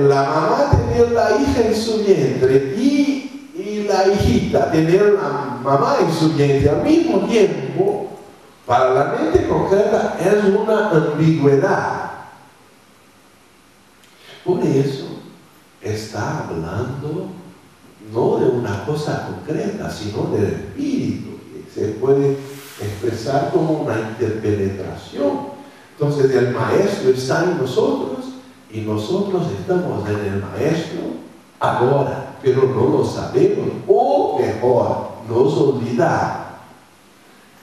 la mamá tener la hija en su vientre y la hijita tener la mamá en su vientre al mismo tiempo, para la mente concreta es una ambigüedad. Por eso está hablando no de una cosa concreta, sino del espíritu, que se puede expresar como una interpenetración. Entonces el maestro está en nosotros y nosotros estamos en el maestro ahora, pero no lo sabemos, o mejor, nos olvidamos.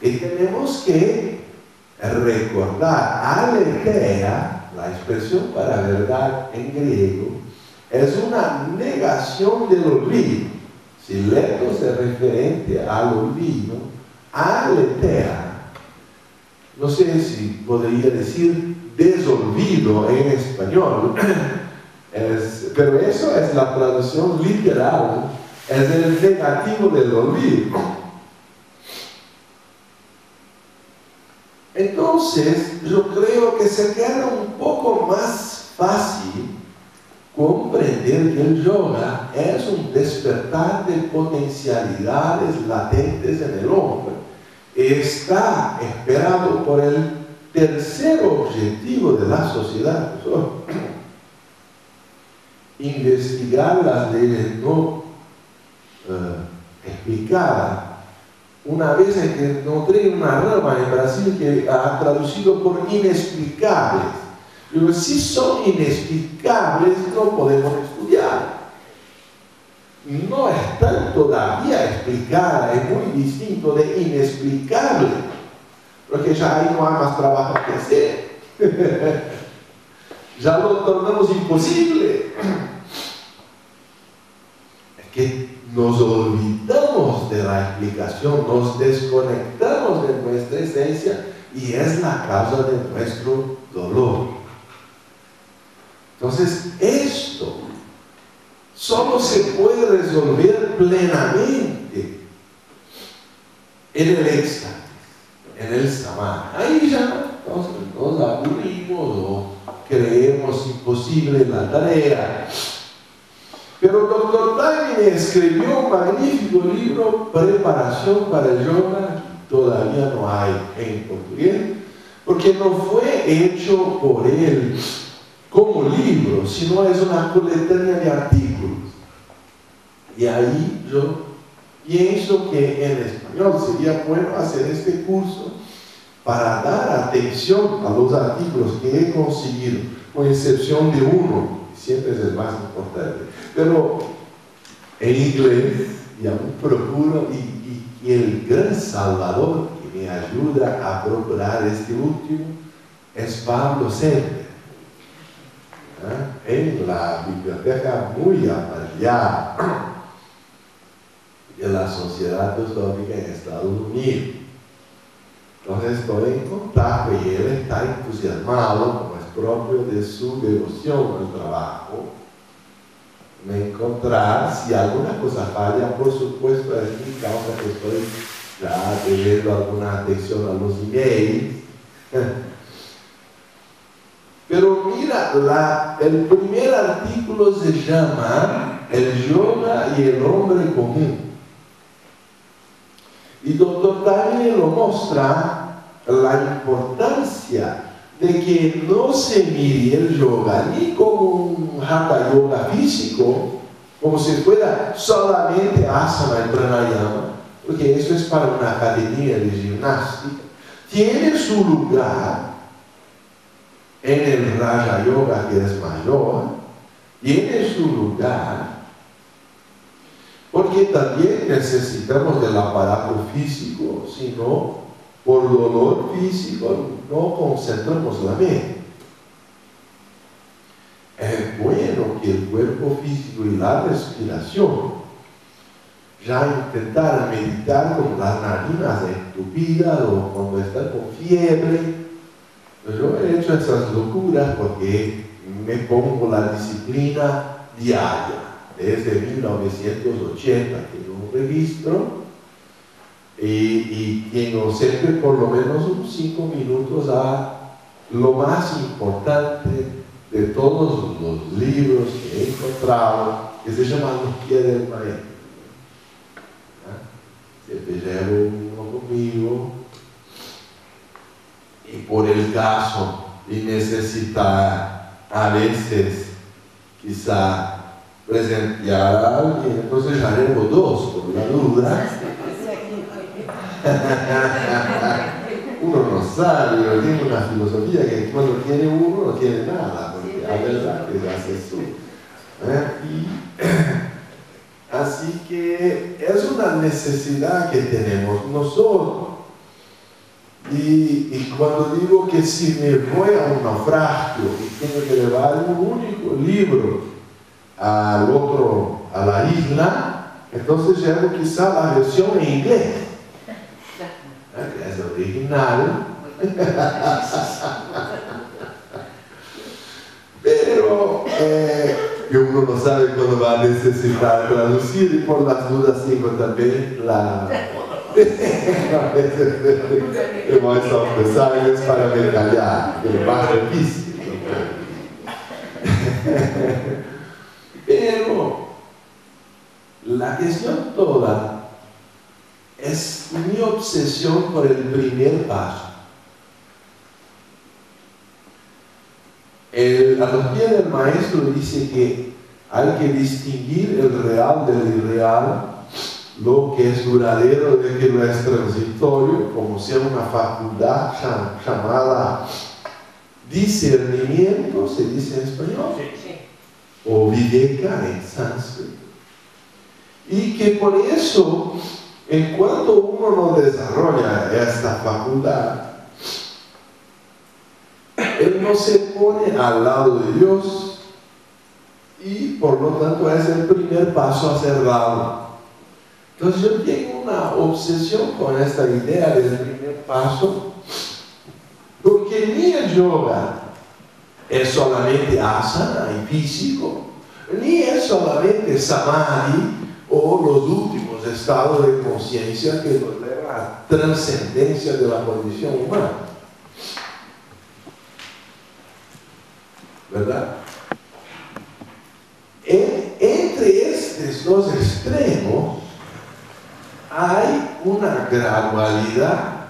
Y tenemos que recordar, aletheia, la expresión para verdad en griego, es una negación del olvido. Si leemos es referente al olvido, aletheia, no sé si podría decir desolvido en español, pero eso es la traducción literal, es el negativo del olvido. Entonces, yo creo que se queda un poco más fácil comprender que el yoga es un despertar de potencialidades latentes en el hombre. Está esperado por el tercer objetivo de la sociedad, investigar las leyes no explicadas. Una vez que encontré una rama en Brasil que ha traducido por inexplicables. Pero si son inexplicables, no podemos estudiar. No está todavía explicada, es muy distinto de inexplicable, porque ya ahí no hay más trabajo que hacer. ya lo tornamos imposible. Es que nos olvidamos de la explicación, nos desconectamos de nuestra esencia y es la causa de nuestro dolor. Entonces, esto solo se puede resolver plenamente en el éxtasis, en el samadhi. Ahí ya nos aburrimos o creemos imposible la tarea. Pero Dr. Taimine escribió un magnífico libro, Preparación para el Yoga, que todavía no hay en portugués, porque no fue hecho por él como libro, sino es una coletánea de artículos. Y ahí yo pienso que en español sería bueno hacer este curso para dar atención a los artículos que he conseguido, con excepción de uno, siempre es el más importante, pero en inglés, y aún procuro, y el gran salvador que me ayuda a procurar este último es Pablo Semper. En la biblioteca muy aparellada de la Sociedad Teosófica en Estados Unidos. Entonces estoy en contacto y él está entusiasmado, como es propio de su devoción al trabajo, de encontrar si alguna cosa falla. Por supuesto es mi causa que estoy ya teniendo alguna atención a los emails. Pero mira, el primer artículo se llama El yoga y el hombre común. Y Dr. Taimine lo muestra la importancia de que no se mire el yoga ni como un hatha yoga físico, como si fuera solamente asana y pranayama, porque eso es para una academia de gimnástica. Tiene su lugar en el Raja Yoga, que es mayor, tiene su lugar, porque también necesitamos del aparato físico, sino por dolor físico no concentramos la mente. Es bueno que el cuerpo físico y la respiración ya intentar meditar con las narinas entupidas o cuando está con fiebre. Yo he hecho esas locuras porque me pongo la disciplina diaria. Desde 1980 tengo un registro y tengo siempre por lo menos unos 5 minutos a lo más importante de todos los libros que he encontrado, que se llama Los Pies del Maestro. Siempre llevo uno conmigo. Y por el caso de necesitar a veces quizá presentear a alguien, entonces ya llevo 2 por la duda. Uno no sabe, yo tengo una filosofía que cuando tiene uno no tiene nada, porque la verdad que ya se sube. Así que es una necesidad que tenemos nosotros. Y cuando digo que si me voy a un naufragio y tengo que llevar un único libro a la isla, entonces llevo quizá la versión en inglés, que es original, pero que uno no sabe cuándo va a necesitar traducir, y por las dudas tengo también la The Voice of the Silence para me callar, que es más difícil. Pero la cuestión toda es mi obsesión por el primer paso. A los pies del maestro dice que hay que distinguir el real del irreal, lo que es duradero de que no es transitorio, como sea una facultad llamada discernimiento, se dice en español, o viveka en sánscrito. Y que por eso, en cuanto uno no desarrolla esta facultad, él no se pone al lado de Dios y por lo tanto es el primer paso a ser dado. Entonces yo tengo una obsesión con esta idea del primer paso, porque ni el yoga es solamente asana y físico, ni es solamente samadhi o los últimos estados de conciencia que nos llevan a trascendencia de la condición humana. ¿Verdad? Entre estos dos extremos hay una gradualidad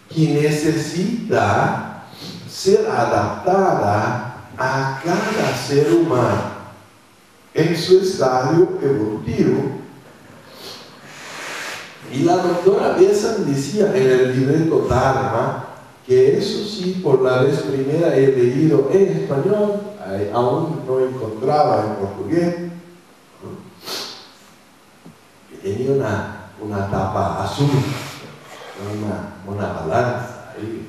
que necesita ser adaptada a cada ser humano en su estadio evolutivo. Y la doctora Besant decía en el libreto Dharma, que eso sí, por la vez primera he leído en español, aún no encontraba en portugués, que tenía una tapa azul, una balanza ahí.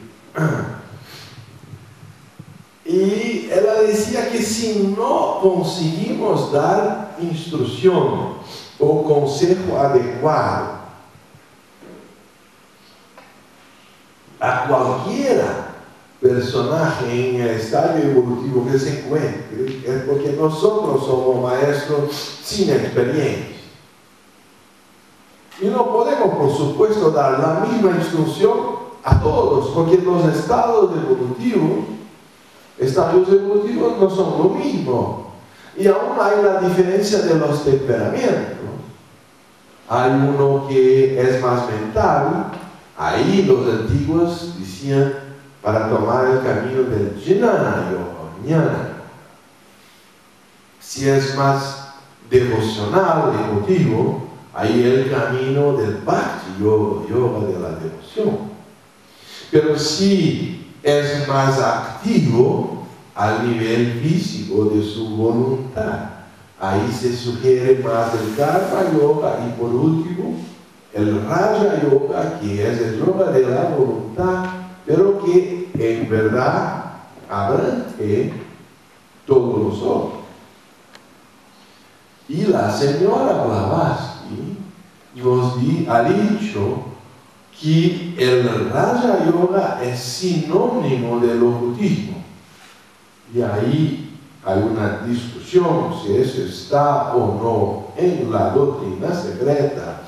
Y ella decía que si no conseguimos dar instrucción o consejo adecuado a cualquiera personaje en el estadio evolutivo que se encuentre, es porque nosotros somos maestros sin experiencia. Y no podemos, por supuesto, dar la misma instrucción a todos, porque los estadios evolutivos no son lo mismo. Y aún hay la diferencia de los temperamentos. Hay uno que es más mental. Ahí los antiguos decían para tomar el camino del Jnana Yoga, Jnana. Si es más devocional, emotivo, ahí el camino del Bhakti Yoga, Yoga de la devoción. Pero si es más activo al nivel físico de su voluntad, ahí se sugiere más el Karma Yoga y por último el Raja Yoga, que es el yoga de la voluntad, pero que en verdad abrange todos los otros. Y la señora Blavatsky nos ha dicho que el Raja Yoga es sinónimo del ocultismo. Y ahí hay una discusión si eso está o no en la doctrina secreta,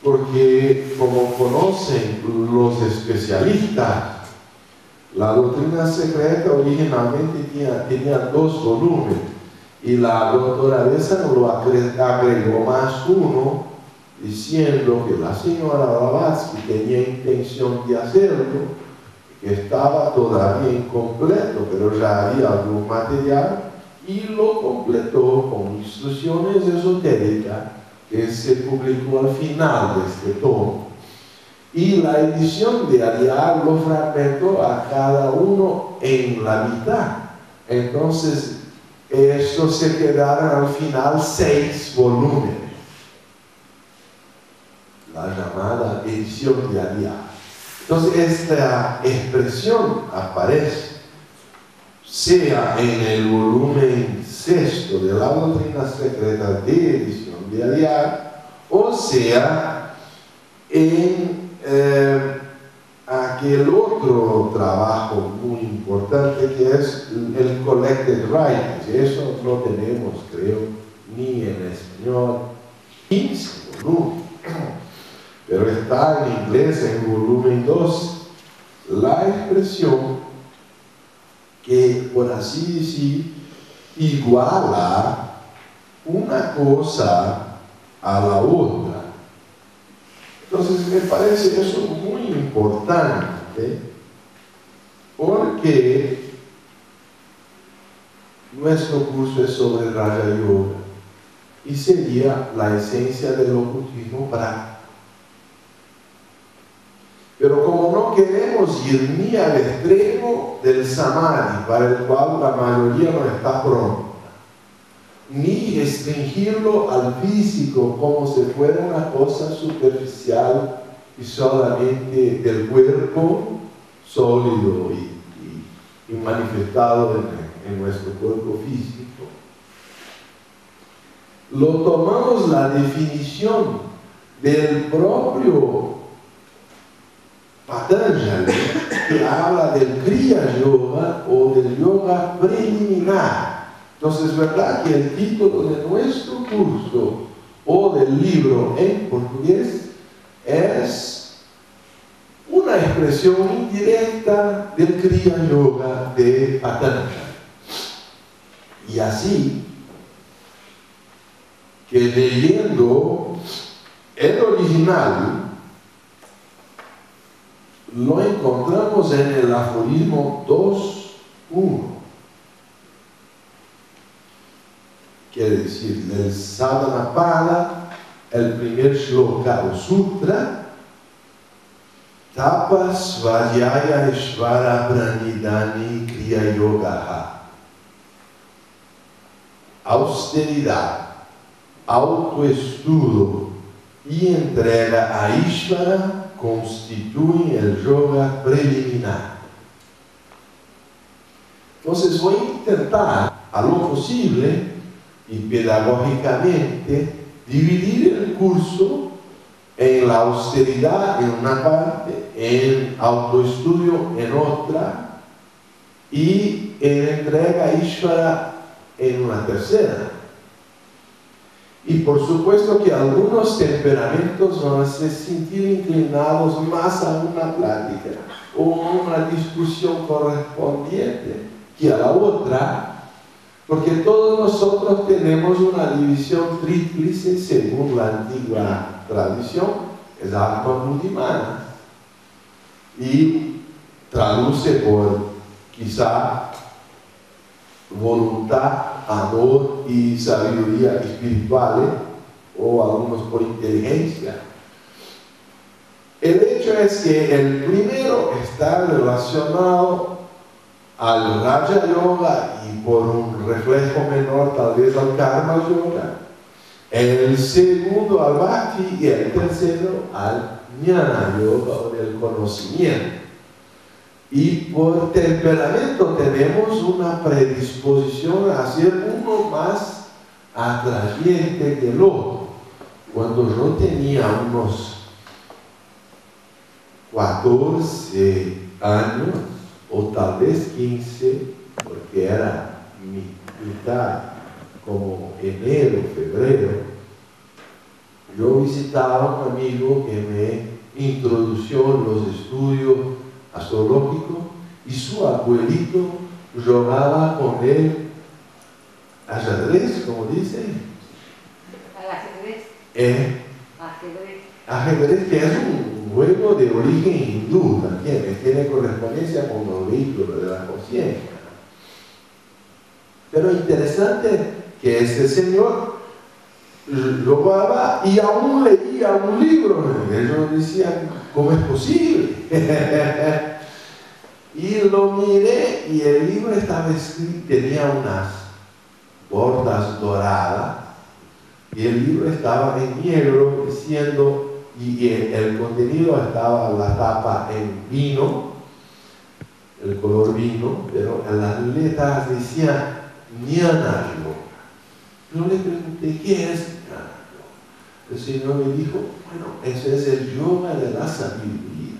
porque como conocen los especialistas, la doctrina secreta originalmente tenía 2 volúmenes y la doctora Besant lo agregó más uno, diciendo que la señora Blavatsky tenía intención de hacerlo, que estaba todavía incompleto, pero ya había algún material y lo completó con instrucciones esotéricas que se publicó al final de este tomo. Y la edición de Arial lo fragmentó a cada uno en la mitad. Entonces, estos se quedaron al final 6 volúmenes. La llamada edición de Arial. Entonces, esta expresión aparece, sea en el volumen 6 de la doctrina secreta de edición de Arial, o sea en aquel otro trabajo muy importante que es el Collected Writings. Eso no tenemos, creo, ni en español, 15 volúmenes, pero está en inglés en volumen 2 la expresión que, por así decir, iguala una cosa a la otra. Entonces me parece eso muy importante, porque nuestro curso es sobre Raja Yoga y sería la esencia del ocultismo práctico. Pero como no queremos ir ni al extremo del Samadhi, para el cual la mayoría no está pronta, ni restringirlo al físico como si fuera una cosa superficial y solamente del cuerpo sólido y manifestado en nuestro cuerpo físico. Lo tomamos la definición del propio Patanjali, que habla del Kriya Yoga o del yoga preliminar. Entonces, es verdad que el título de nuestro curso o del libro en portugués es una expresión indirecta del Kriya Yoga de Patanjali. Y así, que leyendo el original, lo encontramos en el aforismo 2.1. Quiere decir, el Sadhanapada, el primer shloka o sutra, Tapas Vajaya Ishvara Pranidhani Kriya Yogaha. Austeridad, autoestudo y entrega a Ishvara constituyen el yoga preliminar. Entonces voy a intentar, a lo posible y pedagógicamente, dividir el curso en la austeridad en una parte, en autoestudio en otra y en entrega a Ishvara en una tercera. Y por supuesto que algunos temperamentos van a se sentir inclinados más a una plática o una discusión correspondiente que a la otra, porque todos nosotros tenemos una división tríplice según la antigua tradición, es Atma Buddhimana, y traduce por quizá voluntad, amor y sabiduría espirituales, o algunos por inteligencia. El hecho es que el primero está relacionado al Raja Yoga y por un reflejo menor tal vez al Karma Yoga, el segundo al Bhakti y el tercero al Jnana Yoga o del conocimiento. Y por temperamento tenemos una predisposición a ser uno más atrayente que el otro. Cuando yo tenía unos 14 años, o tal vez 15, porque era mitad, como enero, febrero, yo visitaba a un amigo que me introdujo en los estudios astrológicos y su abuelito jugaba con él ajedrez, como dicen. Ajedrez. Ajedrez, que es un juego de origen hindú también, tiene correspondencia con los vehículos de la conciencia. Pero interesante que este señor jugaba y aún leía un libro. Ellos decían, ¿cómo es posible? Y lo miré y el libro estaba escrito, tenía unas bordas doradas y el libro estaba en negro diciendo, y el contenido estaba, la tapa en vino, el color vino, pero en las letras decían Jnana Yoga. Yo le pregunté, ¿qué es Jnana Yoga? El Señor me dijo, bueno, ese es el yoga de la sabiduría.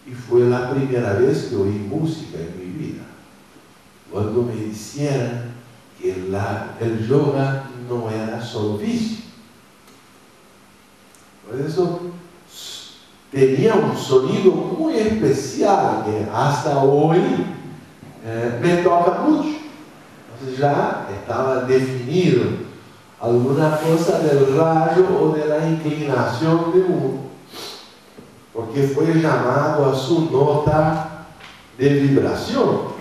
Y fue la primera vez que oí música en mi vida. Cuando me decían que el yoga no era solo físico. Por eso tenía un sonido muy especial que hasta hoy me toca mucho. Entonces ya estaba definido alguna cosa del rayo o de la inclinación de uno, porque fue llamado a su nota de vibración,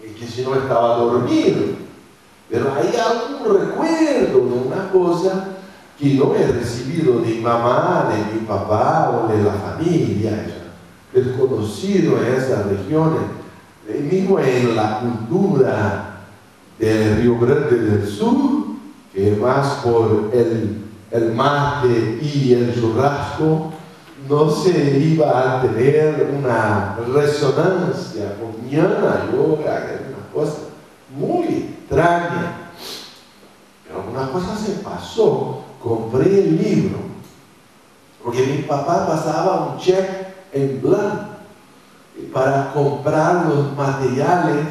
y que si no estaba dormido. Pero hay algún recuerdo de una cosa que no he recibido de mi mamá, de mi papá o de la familia, desconocido en esas regiones, mismo en la cultura del Río Grande del Sur, que más por el mate y el churrasco, no se iba a tener una resonancia con Jnana Yoga, que era una cosa muy extraña. Pero una cosa se pasó, compré el libro, porque mi papá pasaba un cheque en blanco para comprar los materiales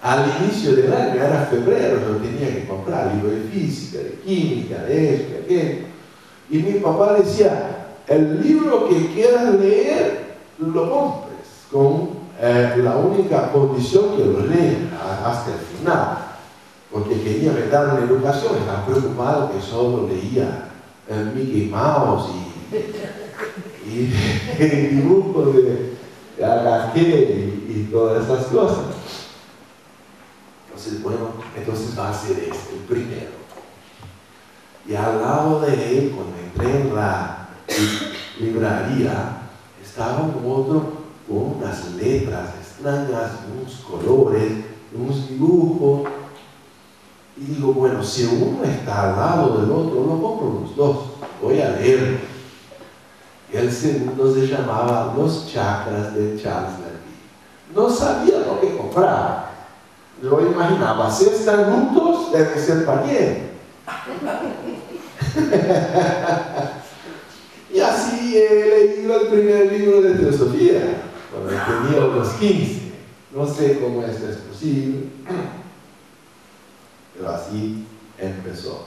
al inicio del año, era febrero, yo tenía que comprar libros de física, de química, de esto, de aquello. Y mi papá decía, el libro que quieras leer, lo compres, con la única condición que lo leas hasta el final. Porque quería me dar una educación, estaba preocupado que solo leía el Mickey Mouse y el dibujo de Agasqué y todas esas cosas. Entonces, bueno, entonces va a ser este, el primero. Y al lado de él, cuando entré en la librería, estaba un otro con unas letras extrañas, unos colores, unos dibujos. Y digo, bueno, si uno está al lado del otro, lo compro los dos, voy a leer. Y el segundo se llamaba Los Chakras de Charles Levy. No sabía lo que compraba. Yo imaginaba, si están juntos, debe ser pariente. Y así he leído el primer libro de filosofía, cuando tenía unos 15. No sé cómo esto es posible, pero así empezó.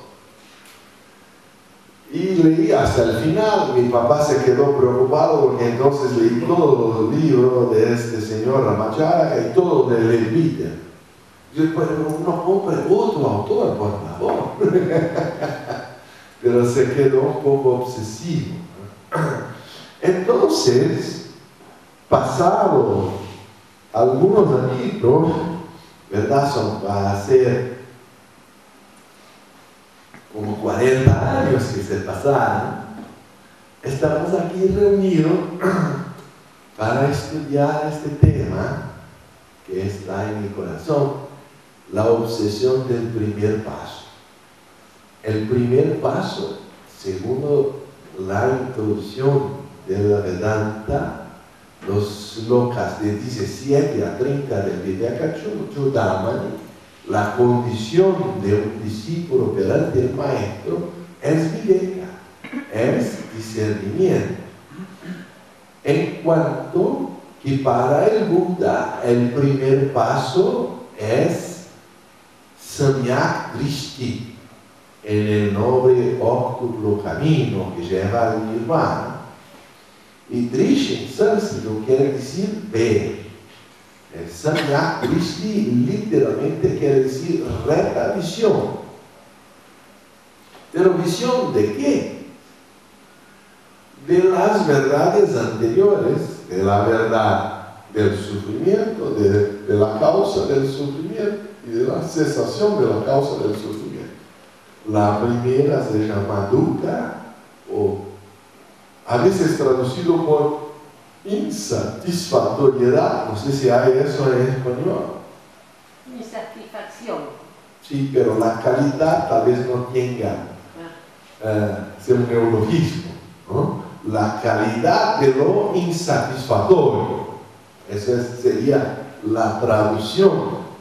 Y leí hasta el final. Mi papá se quedó preocupado porque entonces leí todos los libros de este señor Ramacharaka y todo de Levi. Yo, pero no compre otro autor, por favor. Pero se quedó un poco obsesivo. Entonces, pasado algunos añitos, ¿verdad? Va a ser como 40 años que se pasaron, estamos aquí reunidos para estudiar este tema que está en mi corazón, la obsesión del primer paso. El primer paso, según la introducción de la Vedanta, los slokas de 17 a 30 del Vivekachudamani, la condición de un discípulo perante el maestro es viveka, es discernimiento. En cuanto que para el Buda el primer paso es Samyak Drishti, en el nombre octuplo camino que lleva al nirvana. Y Drishti en sánscrito quiere decir ver. El Samyak Drishti literalmente quiere decir recta visión. ¿Pero visión de qué? De las verdades anteriores, de la verdad del sufrimiento, de la causa del sufrimiento y de la cesación de la causa del sufrimiento. La primera se llama dukkha, o a veces traducido por insatisfactoriedad, no sé si hay eso en español. Insatisfacción. Sí, pero la calidad tal vez no tenga, sea un neologismo, ¿no? La calidad de lo insatisfactorio. Esa sería la traducción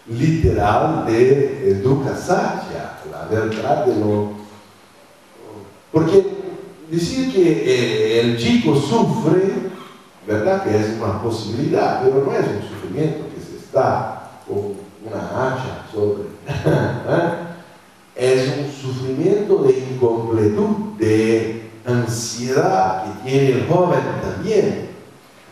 literal de dukkha satya, la verdad de lo... Porque decir que el chico sufre, ¿verdad? Que es una posibilidad, pero no es un sufrimiento que se está con una hacha sobre. Es un sufrimiento de incompletud, de ansiedad que tiene el joven también.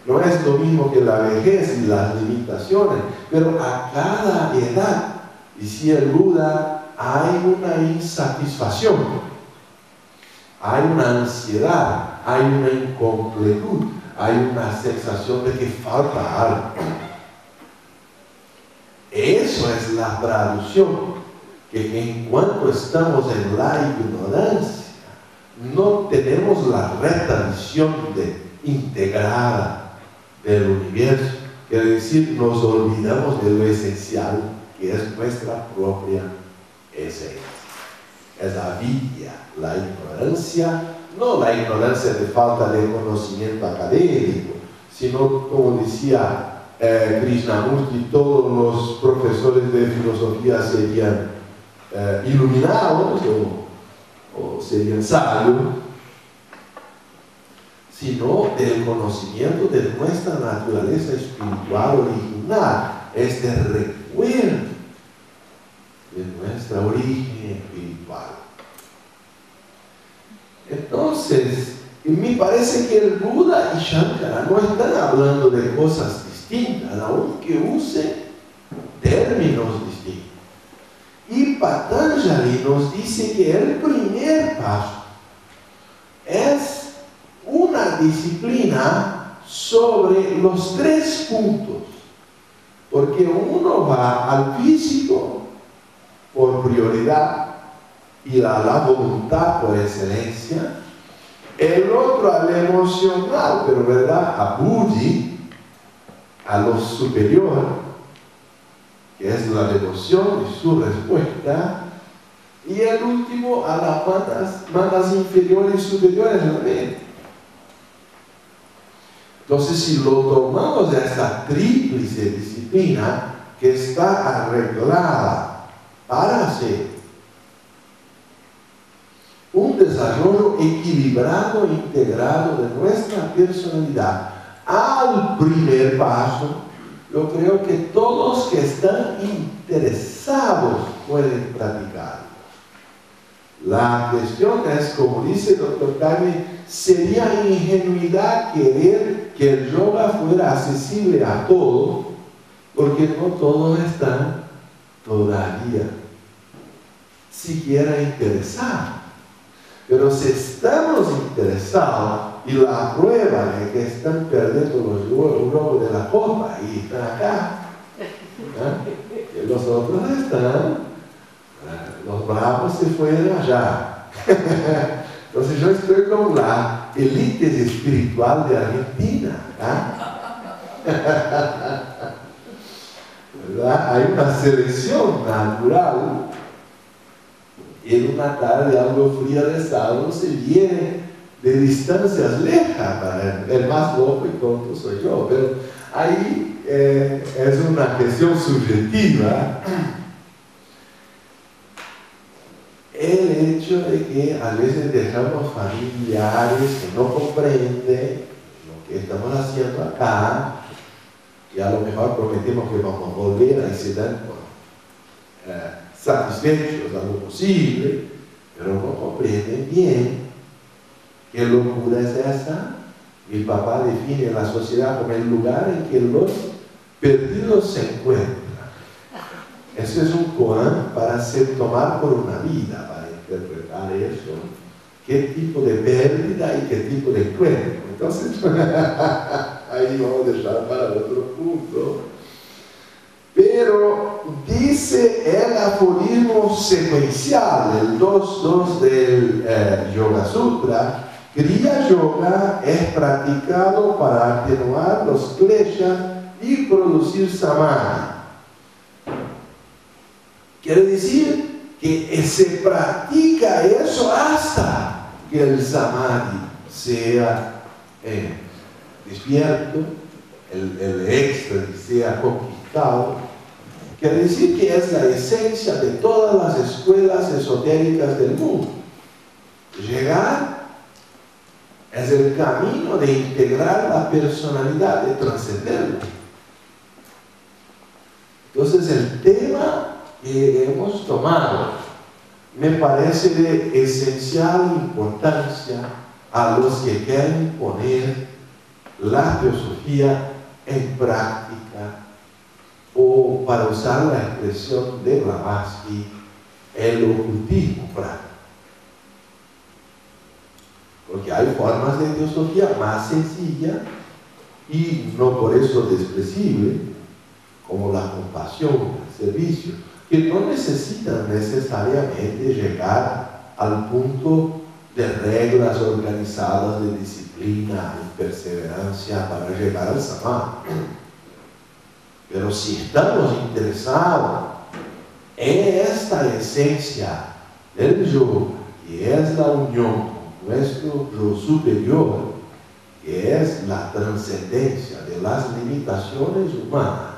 No es lo mismo que la vejez y las limitaciones, pero a cada edad, decía el Buda, hay una insatisfacción, hay una ansiedad, hay una incompletud, hay una sensación de que falta algo. Eso es la traducción, que en cuanto estamos en la ignorancia, no tenemos la recta visión integrada del universo, quiere decir, nos olvidamos de lo esencial, que es nuestra propia esencia. Es avidya, la ignorancia no la ignorancia de falta de conocimiento académico, sino, como decía Krishnamurti, todos los profesores de filosofía serían iluminados o serían sabios, sino del conocimiento de nuestra naturaleza espiritual original, este recuerdo de nuestra origen espiritual. Entonces, me parece que el Buda y Shankara no están hablando de cosas distintas, aunque usen términos distintos. Y Patanjali nos dice que el primer paso es una disciplina sobre los 3 puntos, porque uno va al físico por prioridad y a la voluntad por excelencia, el otro al emocional, pero verdad, a buddhi, a lo superior, que es la devoción y su respuesta, y el último a las manas inferiores y superiores de la mente. Entonces, si lo tomamos de esta tríplice disciplina que está arreglada para hacer un desarrollo equilibrado e integrado de nuestra personalidad al primer paso, yo creo que todos que están interesados pueden practicarlo. La cuestión es, como dice el Dr. Kage, sería ingenuidad querer que el yoga fuera accesible a todos, porque no todos están todavía siquiera interesados. Pero si estamos interesados, y la prueba de que están perdiendo los globos de la copa y están acá, que los otros están, los bravos se fueron allá. Entonces yo estoy con la élite espiritual de Argentina. ¿Verdad? Hay una selección natural. Y en una tarde algo fría de sábado se viene de distancias lejas. El más loco y tonto soy yo, pero ahí es una cuestión subjetiva. El hecho de que a veces dejamos familiares que no comprenden lo que estamos haciendo acá, y a lo mejor prometemos que vamos a volver a ese dan satisfechos a lo posible, pero no comprenden bien qué locura es esa. Mi papá define la sociedad como el lugar en que los perdidos se encuentran. Eso es un koan para ser tomar por una vida, para interpretar eso. ¿Qué tipo de pérdida y qué tipo de encuentro? Entonces, ahí vamos a dejar para otro punto. Pero dice el aforismo secuencial, el 2.2 del Yoga Sutra, Kriya Yoga es practicado para atenuar los kleshas y producir samadhi. Quiere decir que se practica eso hasta que el samadhi sea despierto, el éxtasis sea conquistado. Quiere decir que es la esencia de todas las escuelas esotéricas del mundo. Llegar es el camino de integrar la personalidad, de trascenderla. Entonces el tema que hemos tomado me parece de esencial importancia a los que quieren poner la teosofía en práctica, o para usar la expresión de Blavatsky, el ocultismo práctico. Porque hay formas de teosofía más sencillas y no por eso despreciables, como la compasión, el servicio, que no necesitan necesariamente llegar al punto de reglas organizadas de disciplina y perseverancia para llegar al samadhi. Pero si estamos interesados en esta esencia del yoga, que es la unión con nuestro yo superior, que es la trascendencia de las limitaciones humanas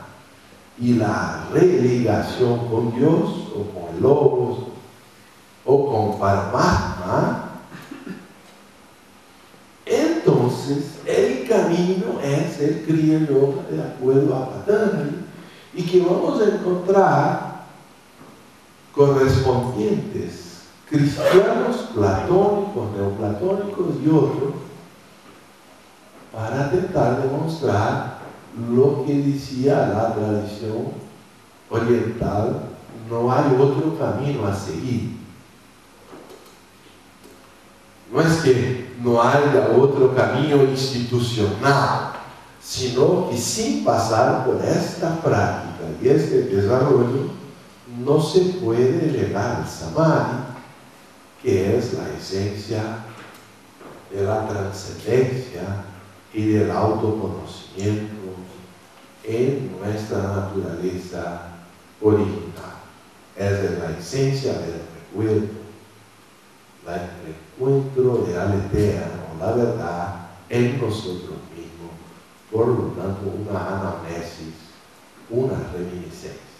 y la religación con Dios o con el Logos o con Paramatma, entonces el camino es el Kriya Yoga de acuerdo a Patanjali, y que vamos a encontrar correspondientes cristianos platónicos, neoplatónicos y otros, para intentar demostrar lo que decía la tradición oriental: no hay otro camino a seguir. No es que no haya otro camino institucional, sino que sin pasar por esta práctica y este desarrollo no se puede llegar al Samadhi, que es la esencia de la trascendencia y del autoconocimiento en nuestra naturaleza original. Es la esencia del recuerdo, el encuentro de aletea con la verdad en nosotros mismos, por lo tanto una anamnesis, una reminiscencia.